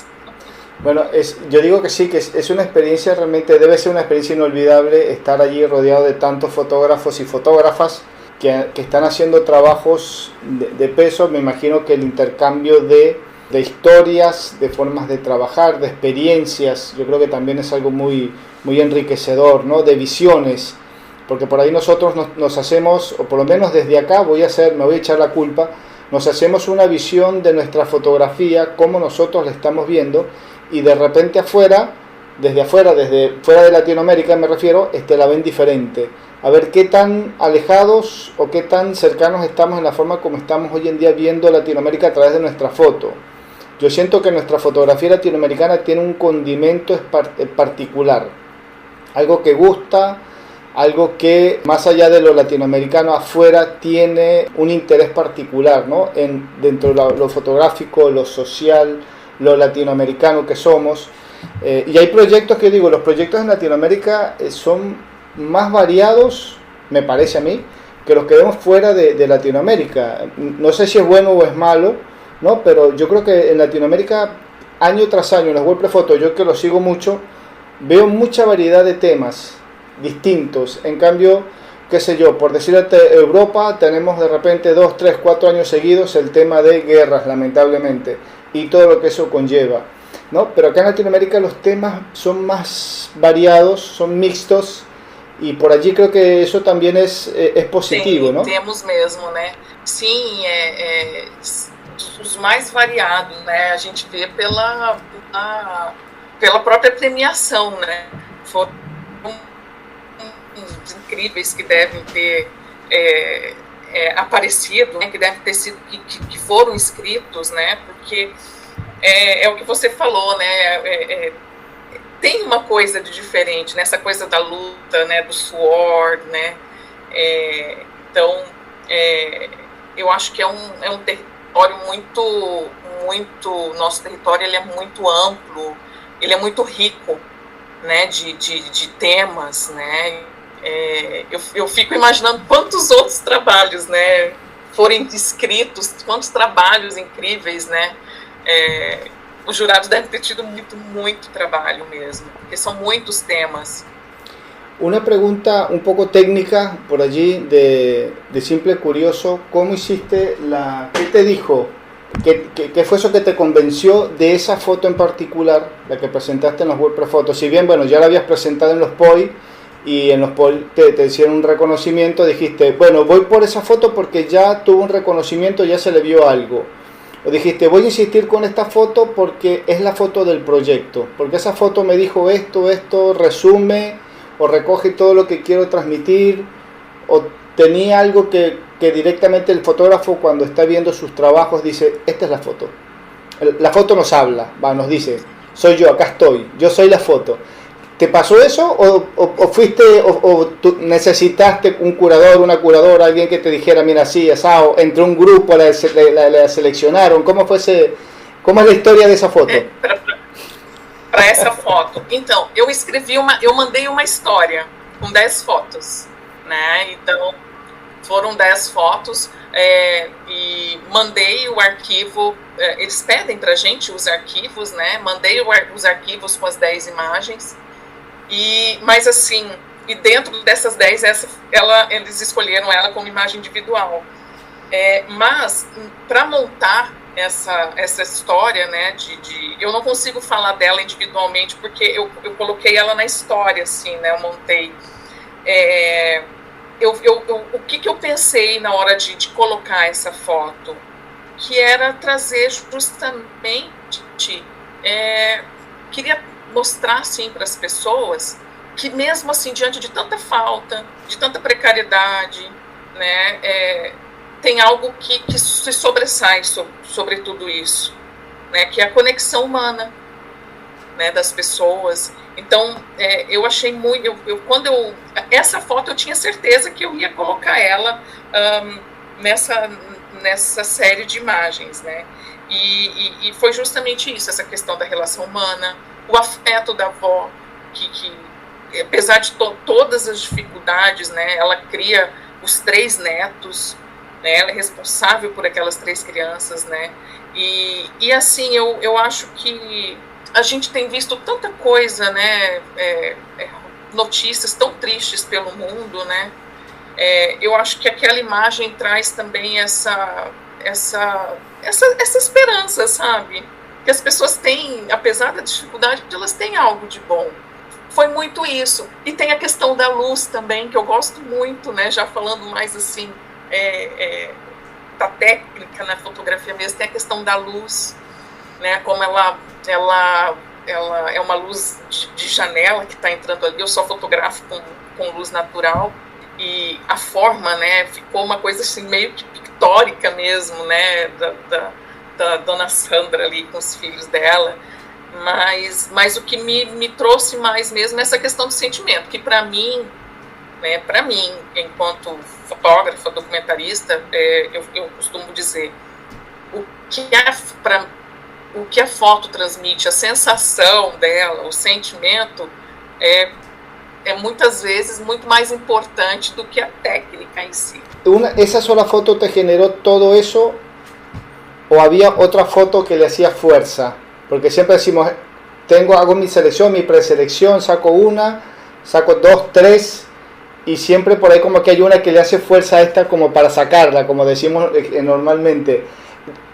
Bueno, yo digo que sí, que es una experiencia realmente, debe ser una experiencia inolvidable estar allí rodeado de tantos fotógrafos y fotógrafas que están haciendo trabajos de peso. Me imagino que el intercambio de historias, de formas de trabajar, de experiencias, yo creo que también es algo muy, muy enriquecedor, ¿no? De visiones, porque por ahí nosotros nos hacemos, o por lo menos desde acá me voy a echar la culpa, nos hacemos una visión de nuestra fotografía, cómo nosotros la estamos viendo, y de repente desde fuera de Latinoamérica me refiero, la ven diferente. A ver qué tan alejados o qué tan cercanos estamos en la forma como estamos hoy en día viendo Latinoamérica a través de nuestra foto. Yo siento que nuestra fotografía latinoamericana tiene un condimento particular, algo que gusta, algo que más allá de lo latinoamericano afuera tiene un interés particular, ¿no? Dentro de lo fotográfico, lo social, lo latinoamericano que somos. Y hay proyectos que digo, los proyectos en Latinoamérica son más variados, me parece a mí, que los que vemos fuera de Latinoamérica. No sé si es bueno o es malo, ¿no? Pero yo creo que en Latinoamérica, año tras año, en las WordPress Photo, yo que lo sigo mucho, veo mucha variedad de temas distintos. En cambio, qué sé yo, por decirte, Europa, tenemos de repente 2, 3, 4 años seguidos el tema de guerras, lamentablemente, y todo lo que eso conlleva, ¿no? Pero acá en Latinoamérica los temas son más variados, son mixtos, e por allí creo que isso também é positivo, não? Temos mesmo, né? Sim, os mais variados, né? A gente vê pela própria premiação, né? Foram incríveis que devem ter aparecido, né? Que devem ter sido, que foram inscritos, né? Porque é o que você falou, né? Tem uma coisa de diferente, nessa coisa da luta, né, do suor, né, então eu acho que é um território nosso território ele é muito amplo, ele é muito rico, né, de temas, né, eu fico imaginando quantos outros trabalhos, né, forem escritos, quantos trabalhos incríveis, né, os jurados devem ter tido muito trabalho mesmo, porque são muitos temas. Una pregunta un poco técnica por allí, de simple curioso, ¿cómo hiciste qué te dijo? ¿Qué fue eso que te convenció de esa foto en particular, la que presentaste en los WordPress Fotos? Si bien, bueno, ya la habías presentado en los POI, y en los POI te hicieron un reconocimiento, dijiste, bueno, voy por esa foto porque ya tuvo un reconocimiento, ya se le vio algo. O dijiste, voy a insistir con esta foto porque es la foto del proyecto, porque esa foto me dijo esto, resume o recoge todo lo que quiero transmitir, o tenía algo que directamente el fotógrafo cuando está viendo sus trabajos dice, esta es la foto. La foto nos habla, nos dice, soy yo, acá estoy, yo soy la foto. ¿Te pasó eso o fuiste o tú necesitaste un curador, una curadora, alguien que te dijera, mira, sí, asado, entre un grupo la seleccionaron? ¿Cómo es la historia de esa foto? Para essa foto. Então, eu mandei uma história com 10 fotos, né? Então, foram 10 fotos e mandei o arquivo, eles pedem pra gente os arquivos, né? Mandei os arquivos com as 10 imagens, mas assim, e dentro dessas 10, eles escolheram ela como imagem individual. Mas, para montar essa história, né, eu não consigo falar dela individualmente, porque eu coloquei ela na história, assim, né, eu montei. O que eu pensei na hora de colocar essa foto? Que era trazer justamente, queria mostrar, assim, para as pessoas que mesmo, assim, diante de tanta falta, de tanta precariedade, né, tem algo que se sobressai sobre tudo isso, né, que é a conexão humana, né, das pessoas. Então, eu achei muito... essa foto eu tinha certeza que eu ia colocar ela nessa série de imagens, né, e foi justamente isso, essa questão da relação humana, o afeto da avó, que apesar de todas as dificuldades, né, ela cria os 3 netos, né, ela é responsável por aquelas 3 crianças, né, e assim, eu acho que a gente tem visto tanta coisa, né, notícias tão tristes pelo mundo, né, eu acho que aquela imagem traz também essa esperança, sabe, que as pessoas têm, apesar da dificuldade, elas têm algo de bom. Foi muito isso. E tem a questão da luz também, que eu gosto muito, né, já falando mais assim, da técnica na fotografia mesmo, tem a questão da luz, né, como ela é uma luz de janela que está entrando ali, eu só fotografo com luz natural, e a forma, né, ficou uma coisa assim, meio que pictórica mesmo, né, da dona Sandra ali com os filhos dela, mas o que me trouxe mais mesmo é essa questão do sentimento, que para mim, né, enquanto fotógrafa, documentarista, eu costumo dizer, o que a foto transmite, a sensação dela, o sentimento, é muitas vezes muito mais importante do que a técnica em si. ¿Esa sola foto te generó todo eso o había otra foto que le hacía fuerza? Porque siempre decimos, hago mi selección, mi preselección, saco una, saco 2, 3, y siempre por ahí como que hay una que le hace fuerza a esta como para sacarla, como decimos normalmente.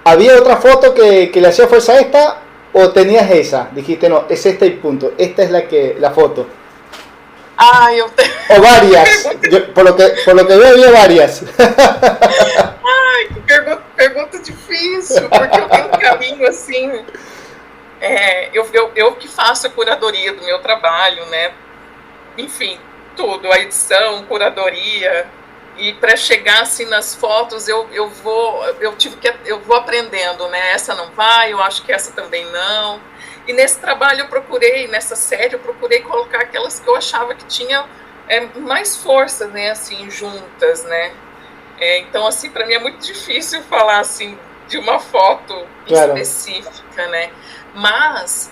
¿Había otra foto que le hacía fuerza a esta o tenías esa? Dijiste, no, es esta y punto, esta es la foto. O varias, por lo que veo había varias. Ai, que pergunta difícil, porque eu tenho um caminho assim... eu que faço a curadoria do meu trabalho, né? Enfim, tudo, a edição, curadoria, e para chegar assim nas fotos eu vou aprendendo, né? Essa não vai, eu acho que essa também não. E nesse trabalho nessa série eu procurei colocar aquelas que eu achava que tinha mais força, né? Assim, juntas, né? Então assim, para mim é muito difícil falar assim de uma foto claro, específica, né? Mas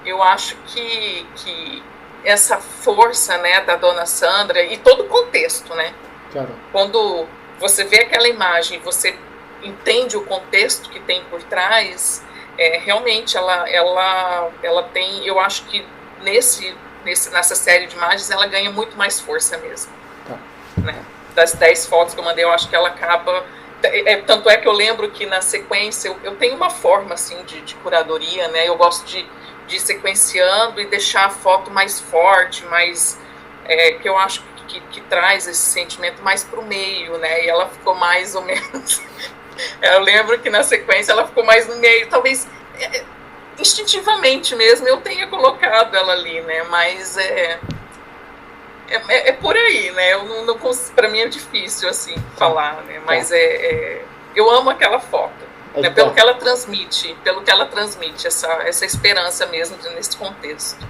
eu acho que essa força, né, da dona Sandra e todo o contexto, né? claro. Quando você vê aquela imagem, você entende o contexto que tem por trás, realmente ela tem, eu acho que nessa série de imagens ela ganha muito mais força mesmo. Tá. Né? Das 10 fotos que eu mandei, eu acho que ela acaba... tanto é que eu lembro que na sequência eu tenho uma forma assim de curadoria, né? Eu gosto de ir sequenciando e deixar a foto mais forte, mais que eu acho que traz esse sentimento mais para o meio, né? E ela ficou mais ou menos... eu lembro que na sequência ela ficou mais no meio, talvez instintivamente mesmo eu tenha colocado ela ali, né? Mas é por aí, né? Eu não consigo, para mim é difícil assim falar, né? Mas eu amo aquela foto, né? Pelo que ela transmite, essa esperança mesmo nesse contexto.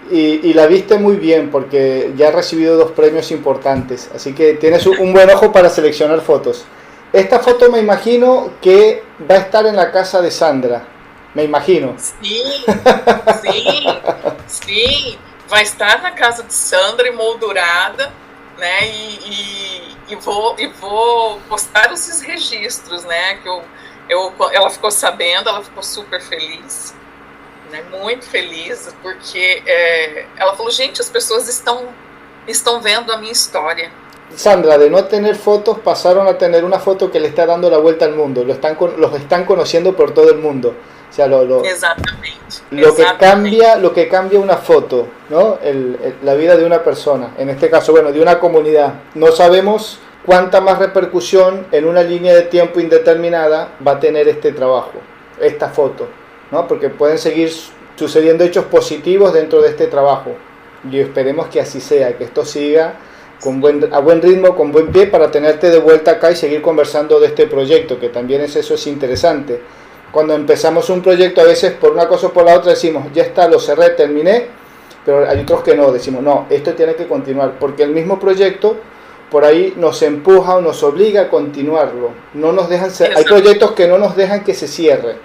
Y la viste muy bien porque ya has recibido 2 premios importantes, así que tienes un buen ojo para seleccionar fotos. Esta foto me imagino que va a estar en la casa de Sandra, me imagino. Sim, sim, vai estar na casa de Sandra emoldurada, né? E vou postar esses registros, né? Que ela ficou sabendo, ela ficou super feliz. Né, muito feliz, porque ela falou, gente, as pessoas estão vendo a minha história. Sandra, de no tener fotos, pasaron a tener una foto que le está dando la vuelta al mundo, los están conociendo por todo el mundo. O sea, Exatamente. Lo que cambia una foto, ¿no? La vida de una persona, en este caso, bueno, de una comunidad. No sabemos cuánta más repercusión en una línea de tiempo indeterminada va a tener este trabajo, esta foto, ¿no? Porque pueden seguir sucediendo hechos positivos dentro de este trabajo y esperemos que así sea, que esto siga a buen ritmo, con buen pie, para tenerte de vuelta acá y seguir conversando de este proyecto, que también eso es interesante. Cuando empezamos un proyecto, a veces por una cosa o por la otra decimos, ya está, lo cerré, terminé, pero hay otros que no, decimos, no, esto tiene que continuar, porque el mismo proyecto por ahí nos empuja o nos obliga a continuarlo. No nos dejan hay proyectos que no nos dejan que se cierre.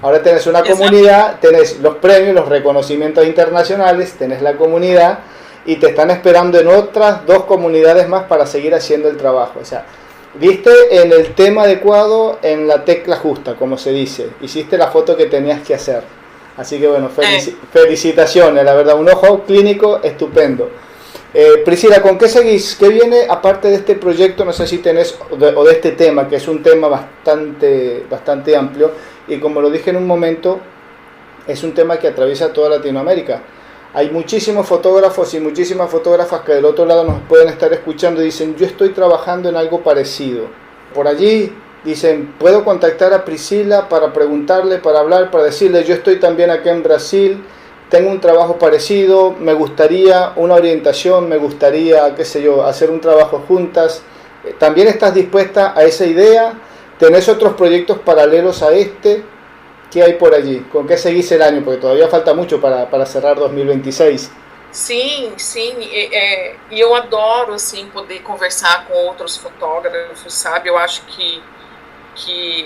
Ahora tenés una comunidad, tenés los premios, los reconocimientos internacionales, tenés la comunidad y te están esperando en otras 2 comunidades más para seguir haciendo el trabajo. O sea, viste en el tema adecuado, en la tecla justa, como se dice. Hiciste la foto que tenías que hacer. Así que bueno, felicitaciones, la verdad, un ojo clínico estupendo. Priscila, ¿con qué seguís? ¿Qué viene aparte de este proyecto? No sé si tenés, o de este tema, que es un tema bastante amplio, y como lo dije en un momento, es un tema que atraviesa toda Latinoamérica. Hay muchísimos fotógrafos y muchísimas fotógrafas que del otro lado nos pueden estar escuchando y dicen, yo estoy trabajando en algo parecido. Por allí dicen, puedo contactar a Priscila para preguntarle, para hablar, para decirle, yo estoy también acá en Brasil, tengo un trabajo parecido, me gustaría una orientación, me gustaría, qué sé yo, hacer un trabajo juntas. ¿También estás dispuesta a esa idea? ¿Tenés otros proyectos paralelos a este? ¿Qué hay por allí? ¿Con qué seguís el año? Porque todavía falta mucho para cerrar 2026. Sim, e eu adoro assim, poder conversar com outros fotógrafos, sabe? Eu acho que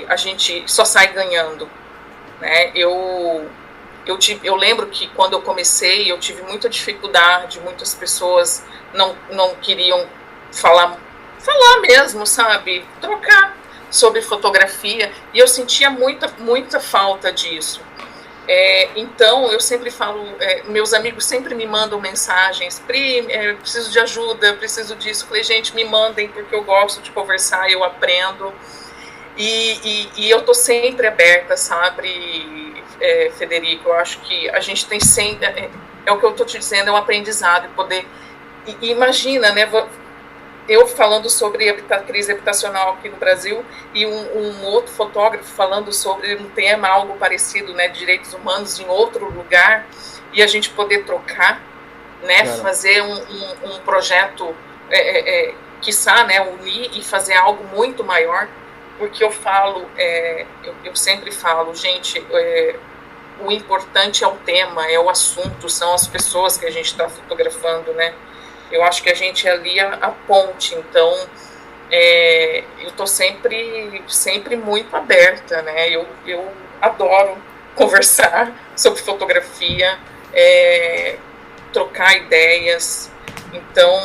a gente só sai ganhando, né? Eu lembro que quando eu comecei, eu tive muita dificuldade, muitas pessoas não queriam falar mesmo, sabe? Trocar sobre fotografia, e eu sentia muita falta disso. Então, eu sempre falo, meus amigos sempre me mandam mensagens, Pri, preciso de ajuda, preciso disso. Falei, gente, me mandem, porque eu gosto de conversar, eu aprendo. E eu tô sempre aberta, sabe, Federico? Eu acho que a gente tem sempre, é o que eu tô te dizendo, é um aprendizado, poder... E imagina, né, eu falando sobre a crise habitacional aqui no Brasil e um outro fotógrafo falando sobre um tema, algo parecido, né, de direitos humanos em outro lugar, e a gente poder trocar, né, claro. Fazer um projeto, quiçá, né, unir e fazer algo muito maior, porque eu falo, eu sempre falo, gente, o importante é o tema, é o assunto, são as pessoas que a gente está fotografando, né. Eu acho que a gente é ali a ponte, então eu estou sempre muito aberta, né? Eu adoro conversar sobre fotografia, trocar ideias. Então,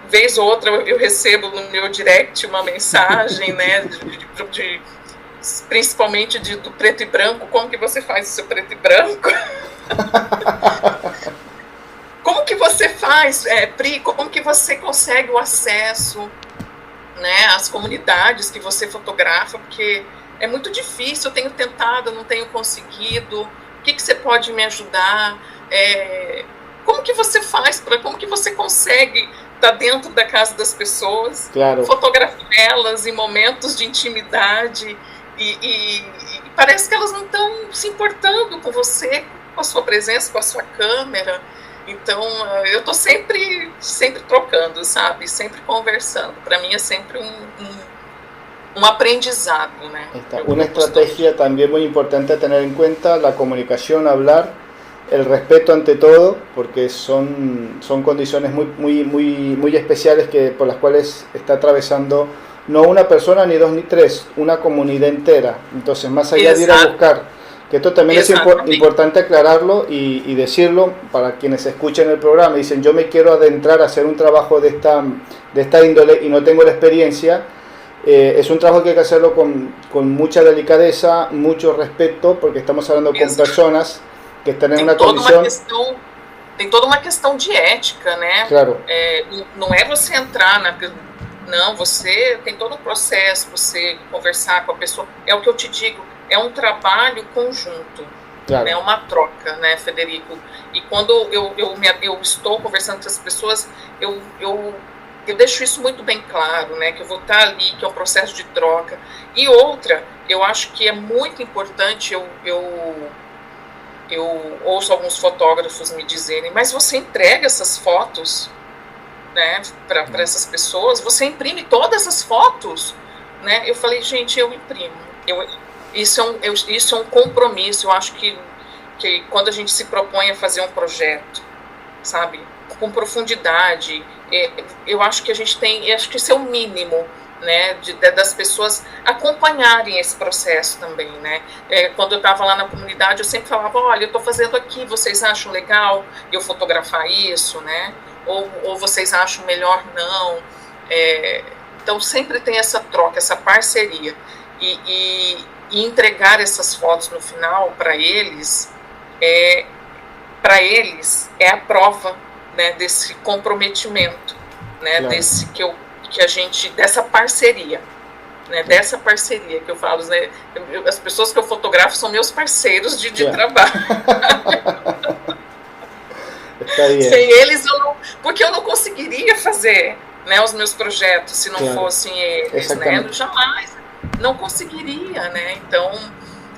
vez ou outra eu recebo no meu direct uma mensagem, né, principalmente do preto e branco. Como que você faz o seu preto e branco? Como que você faz, Pri? Como que você consegue o acesso, né, às comunidades que você fotografa? Porque é muito difícil, eu tenho tentado, não tenho conseguido. O que você pode me ajudar? Como que você faz, como que você consegue estar dentro da casa das pessoas, claro, fotografar elas em momentos de intimidade e parece que elas não estão se importando com você, com a sua presença, com a sua câmera. Então, eu estou sempre trocando, sabe? Sempre conversando. Para mim é sempre um aprendizado, né? Una estrategia también muy importante a tener en cuenta, la comunicación, hablar, el respeto ante todo, porque son condiciones muy especiales por las cuales está atravesando no una persona, ni dos, ni tres, una comunidad entera. Entonces, más allá de ir a buscar, que esto también es importante aclararlo y decirlo para quienes escuchen el programa y dicen, yo me quiero adentrar a hacer un trabajo de esta índole y no tengo la experiencia. Es un trabajo que hay que hacerlo con mucha delicadeza, mucho respeto, porque estamos hablando con personas que están en una condición... Tem toda uma questão de ética, né? Claro. Não é você entrar Não, você tem todo um processo, você conversar com a pessoa. É o que eu te digo, é um trabalho conjunto, claro. É uma troca, né, Federico? E quando eu estou conversando com as pessoas, eu deixo isso muito bem claro, né, que eu vou estar ali, que é um processo de troca. E outra, eu acho que é muito importante, eu ouço alguns fotógrafos me dizerem, mas você entrega essas fotos, né, para essas pessoas, você imprime todas as fotos, né? Eu falei, gente, eu imprimo. Isso é um compromisso. Eu acho que quando a gente se propõe a fazer um projeto, sabe, com profundidade, eu acho que a gente tem, acho que isso é o mínimo, né, das pessoas acompanharem esse processo também, né? Quando eu estava lá na comunidade, eu sempre falava, olha, eu estou fazendo aqui, vocês acham legal eu fotografar isso, né? Ou vocês acham melhor não? Então sempre tem essa troca, essa parceria e entregar essas fotos no final para eles é a prova, né, desse comprometimento, né, claro. Dessa parceria, né, dessa parceria que eu falo, né, as pessoas que eu fotografo são meus parceiros de trabalho. Sem eles porque eu não conseguiria fazer, né, os meus projetos se não fossem eles, né? Jamais, não conseguiria, né? Então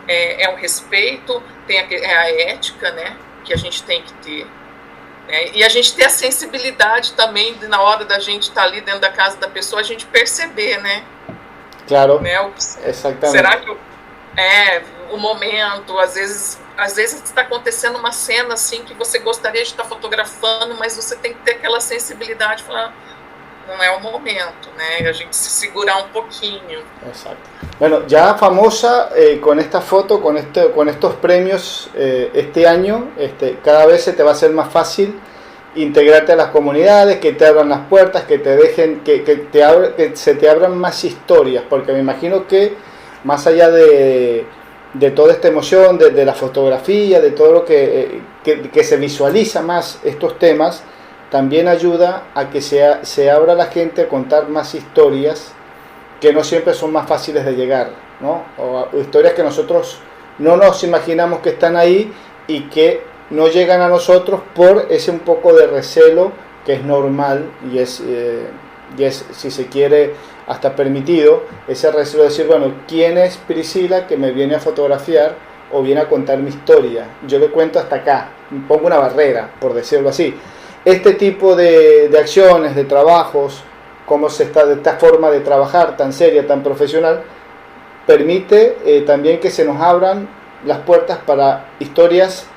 é o respeito, tem a ética, né, que a gente tem que ter, né? E a gente ter a sensibilidade também na hora da gente estar ali dentro da casa da pessoa, a gente perceber, né? Claro, né? Exatamente. Será que o momento, às vezes está acontecendo uma cena assim que você gostaria de estar fotografando, mas você tem que ter aquela sensibilidade, falar, não é o momento, né? A gente se segurar un poquinho. Exacto. Bueno, ya famosa con esta foto, con estos premios este año, cada vez se te va a hacer más fácil integrarte a las comunidades, que te abran las puertas, que te dejen, que se te abran más historias, porque me imagino que más allá de toda esta emoción, de la fotografía, de todo lo que se visualiza más estos temas, también ayuda a que se abra la gente a contar más historias que no siempre son más fáciles de llegar, ¿no? O historias que nosotros no nos imaginamos que están ahí y que no llegan a nosotros por ese un poco de recelo que es normal y es si se quiere hasta permitido, ese recelo de decir, bueno, ¿quién es Priscila que me viene a fotografiar o viene a contar mi historia? Yo le cuento hasta acá, pongo una barrera, por decirlo así. Este tipo de acciones, de trabajos, de esta forma de trabajar tan seria, tan profesional, permite también que se nos abran las puertas para historias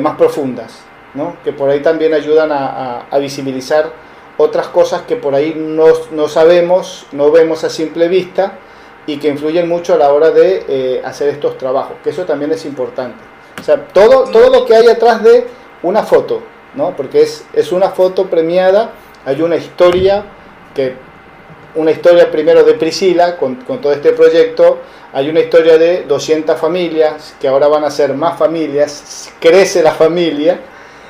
más profundas, ¿no? Que por ahí también ayudan a visibilizar otras cosas que por ahí no sabemos, no vemos a simple vista y que influyen mucho a la hora de hacer estos trabajos, que eso también es importante. O sea, todo lo que hay atrás de una foto, ¿no? Porque es una foto premiada, hay una historia primero de Priscila con todo este proyecto, hay una historia de 200 familias, que ahora van a ser más familias, crece la familia,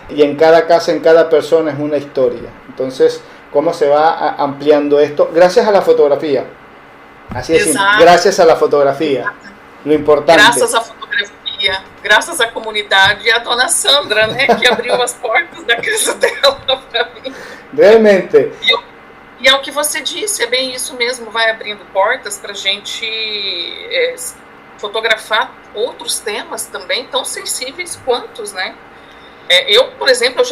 y en cada casa, en cada persona es una historia. Entonces, ¿cómo se va ampliando esto? Gracias a la fotografía. Así es, gracias a la fotografía. Lo importante. Graças à fotografia, graças à comunidade e à dona Sandra, né, que abriu as portas da casa dela para mim. Realmente. E é o que você disse, é bem isso mesmo, vai abrindo portas para a gente fotografar outros temas também tão sensíveis quantos, né? Eu, por exemplo,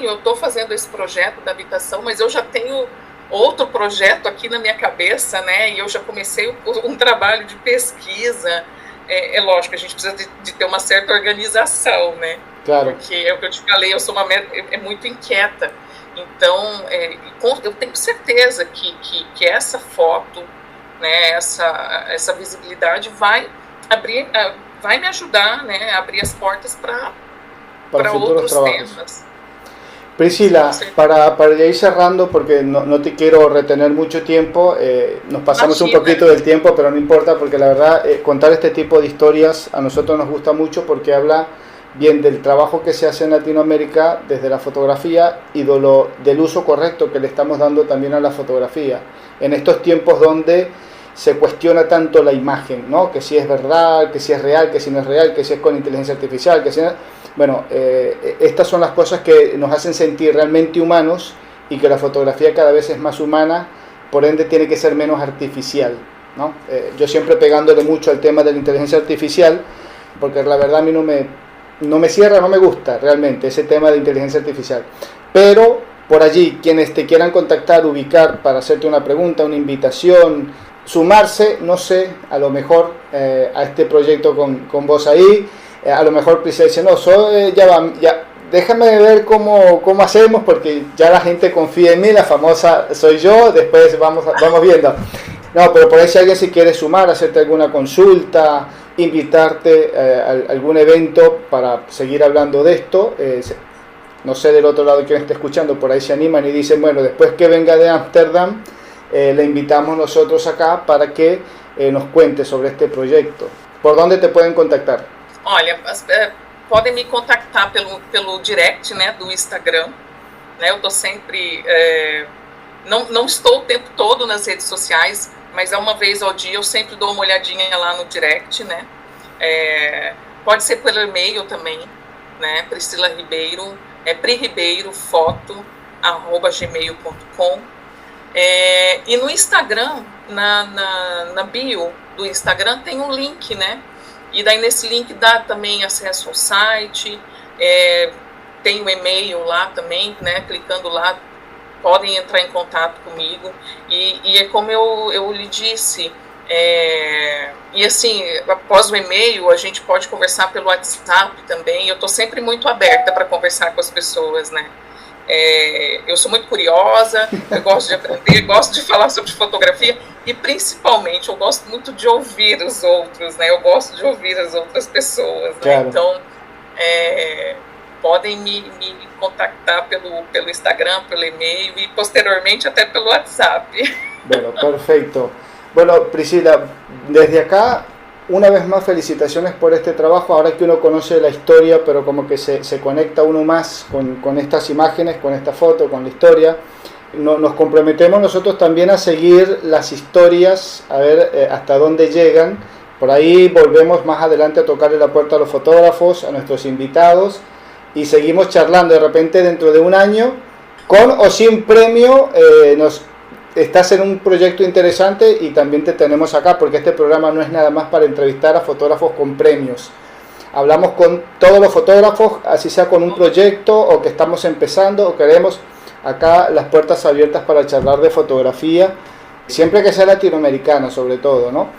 eu estou fazendo esse projeto da habitação, mas eu já tenho outro projeto aqui na minha cabeça, né? E eu já comecei um trabalho de pesquisa. É lógico, a gente precisa de ter uma certa organização, né? Claro. Porque é o que eu te falei, eu sou muito inquieta. Então, eu tenho certeza que essa foto, né, essa visibilidade vai me ajudar, né, a abrir as portas para outros temas. Priscila, para ir cerrando, porque no te quiero retener mucho tiempo, nos pasamos un poquito del tiempo, pero no importa, porque la verdad, contar este tipo de historias a nosotros nos gusta mucho porque habla bien del trabajo que se hace en Latinoamérica desde la fotografía y del uso correcto que le estamos dando también a la fotografía. En estos tiempos donde se cuestiona tanto la imagen, ¿no? Que si es verdad, que si es real, que si no es real, que si es con inteligencia artificial, que si no... Bueno, estas son las cosas que nos hacen sentir realmente humanos y que la fotografía cada vez es más humana, por ende tiene que ser menos artificial, ¿no? Yo siempre pegándole mucho al tema de la inteligencia artificial, porque la verdad a mí no me cierra, no me gusta realmente ese tema de inteligencia artificial. Pero por allí, quienes te quieran contactar, ubicar para hacerte una pregunta, una invitación, sumarse, no sé, a lo mejor a este proyecto con vos ahí, a lo mejor Priscila dice, no, ya, déjame ver cómo hacemos, porque ya la gente confía en mí, la famosa soy yo, después vamos viendo. No, pero por ahí si alguien se quiere sumar, hacerte alguna consulta, invitarte a algún evento para seguir hablando de esto, no sé del otro lado quién está escuchando, por ahí se animan y dicen, bueno, después que venga de Ámsterdam, le invitamos nosotros acá para que nos cuente sobre este proyecto. ¿Por dónde te pueden contactar? Olha, podem me contactar pelo direct, né, do Instagram, né, eu estou sempre, não estou o tempo todo nas redes sociais, mas uma vez ao dia eu sempre dou uma olhadinha lá no direct, né, pode ser pelo e-mail também, né, Priscila Ribeiro, priribeiro.foto@gmail.com, e no Instagram, na bio do Instagram tem um link, né, e daí nesse link dá também acesso ao site, tem o e-mail lá também, né, clicando lá, podem entrar em contato comigo, e é como eu lhe disse, e assim, após o e-mail, a gente pode conversar pelo WhatsApp também, eu estou sempre muito aberta para conversar com as pessoas, né, eu sou muito curiosa, eu gosto de aprender, gosto de falar sobre fotografia e principalmente eu gosto muito de ouvir os outros, né? Eu gosto de ouvir as outras pessoas, né? Claro. Então podem me contactar pelo Instagram, pelo e-mail y posteriormente até pelo WhatsApp. Bueno, perfecto. Bueno, Priscila, desde acá, una vez más felicitaciones por este trabajo, ahora que uno conoce la historia, pero como que se conecta uno más con estas imágenes, con esta foto, con la historia. Nos comprometemos nosotros también a seguir las historias, a ver hasta dónde llegan. Por ahí volvemos más adelante a tocarle la puerta a los fotógrafos, a nuestros invitados, y seguimos charlando. De repente dentro de un año, con o sin premio, estás en un proyecto interesante y también te tenemos acá, porque este programa no es nada más para entrevistar a fotógrafos con premios. Hablamos con todos los fotógrafos, así sea con un proyecto o que estamos empezando o queremos acá las puertas abiertas para charlar de fotografía, siempre que sea latinoamericana sobre todo, ¿no?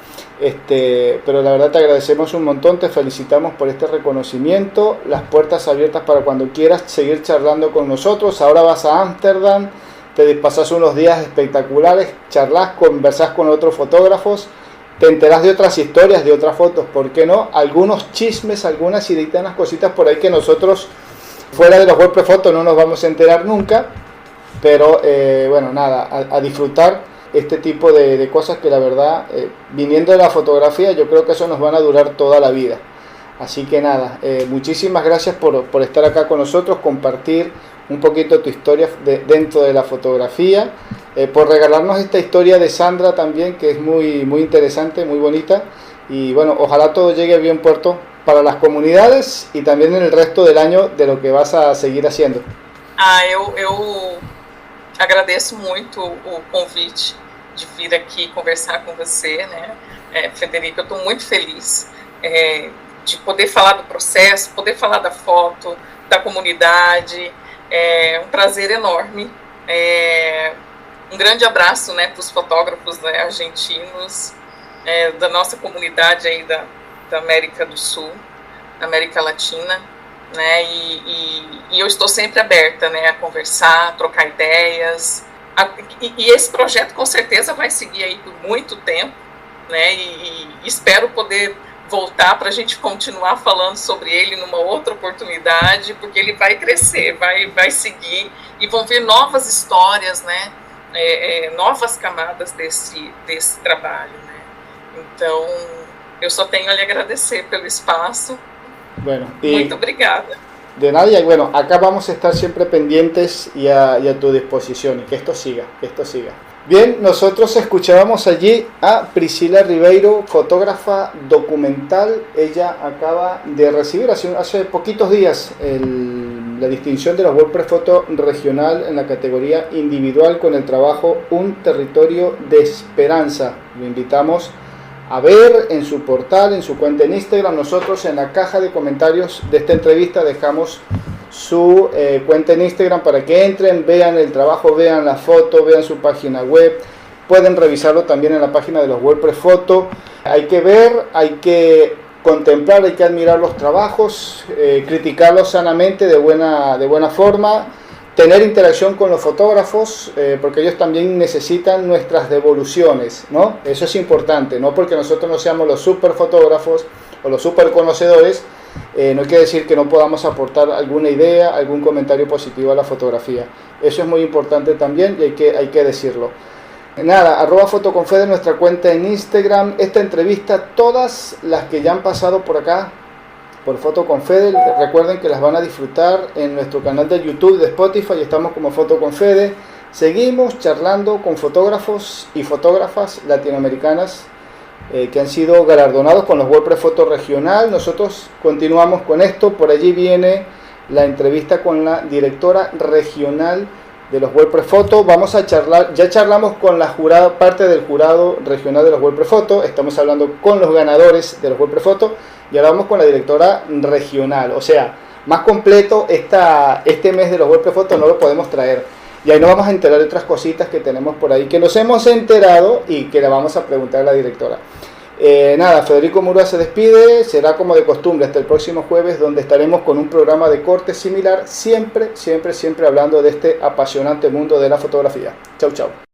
Pero la verdad te agradecemos un montón, te felicitamos por este reconocimiento, las puertas abiertas para cuando quieras seguir charlando con nosotros. Ahora vas a Ámsterdam, te pasas unos días espectaculares, charlas, conversas con otros fotógrafos, te enteras de otras historias, de otras fotos, ¿por qué no? Algunos chismes, algunas ideas, unas cositas por ahí que nosotros fuera de los WordPress Photo no nos vamos a enterar nunca, pero bueno, nada, a disfrutar este tipo de cosas que la verdad, viniendo de la fotografía, yo creo que eso nos van a durar toda la vida. Así que nada, muchísimas gracias por estar acá con nosotros, compartir un poquito tu historia dentro de la fotografía, por regalarnos esta historia de Sandra también, que es muy, muy interesante, muy bonita, y bueno, ojalá todo llegue a buen puerto para las comunidades y también en el resto del año de lo que vas a seguir haciendo. Eu agradeço muito o convite de vir aqui conversar com você, né, Frederico, eu estou muito feliz de poder falar do processo, poder falar da foto, da comunidade, um prazer enorme, um grande abraço, né, para os fotógrafos, né, argentinos, da nossa comunidade aí da América do Sul, América Latina, né, e eu estou sempre aberta, né, a conversar, a trocar ideias, e esse projeto com certeza vai seguir aí por muito tempo, né, e espero poder voltar para a gente continuar falando sobre ele numa outra oportunidade, porque ele vai crescer, vai seguir, e vão vir novas histórias, né, novas camadas desse trabalho, né. Então, eu só tenho a lhe agradecer pelo espaço. Bueno, Muito obrigada. De nada, y bueno, acá vamos a estar siempre pendientes y a tu disposición, y que esto siga, que esto siga. Bien, nosotros escuchábamos allí a Priscila Ribeiro, fotógrafa documental. Ella acaba de recibir hace poquitos días la distinción de los WordPress Photo regional en la categoría individual con el trabajo Un Territorio de Esperanza. Lo invitamos a ver en su portal, en su cuenta en Instagram. Nosotros en la caja de comentarios de esta entrevista dejamos su cuenta en Instagram para que entren, vean el trabajo, vean la foto, vean su página web. Pueden revisarlo también en la página de los WordPress Photo. Hay que ver, hay que contemplar, hay que admirar los trabajos, criticarlos sanamente, de buena forma, tener interacción con los fotógrafos, porque ellos también necesitan nuestras devoluciones, ¿no? Eso es importante, no porque nosotros no seamos los super fotógrafos o los super conocedores, no quiere decir que no podamos aportar alguna idea, algún comentario positivo a la fotografía. Eso es muy importante también y hay que decirlo. Nada, @fotoconfede, nuestra cuenta en Instagram. Esta entrevista, todas las que ya han pasado por acá, por Foto con Fede, recuerden que las van a disfrutar en nuestro canal de YouTube, de Spotify, estamos como Foto con Fede. Seguimos charlando con fotógrafos y fotógrafas latinoamericanas que han sido galardonados con los WordPress Photo regional. Nosotros continuamos con esto, por allí viene la entrevista con la directora regional de los WordPress Photo. Vamos a charlar, ya charlamos con la parte del jurado regional de los WordPress Photo, estamos hablando con los ganadores de los WordPress Photo y ahora vamos con la directora regional. O sea, más completo este mes de los WordPress Photo no lo podemos traer. Y ahí nos vamos a enterar de otras cositas que tenemos por ahí, que nos hemos enterado y que le vamos a preguntar a la directora. Nada, Federico Murúa se despide, será como de costumbre hasta el próximo jueves, donde estaremos con un programa de corte similar, siempre hablando de este apasionante mundo de la fotografía. Chau, chau.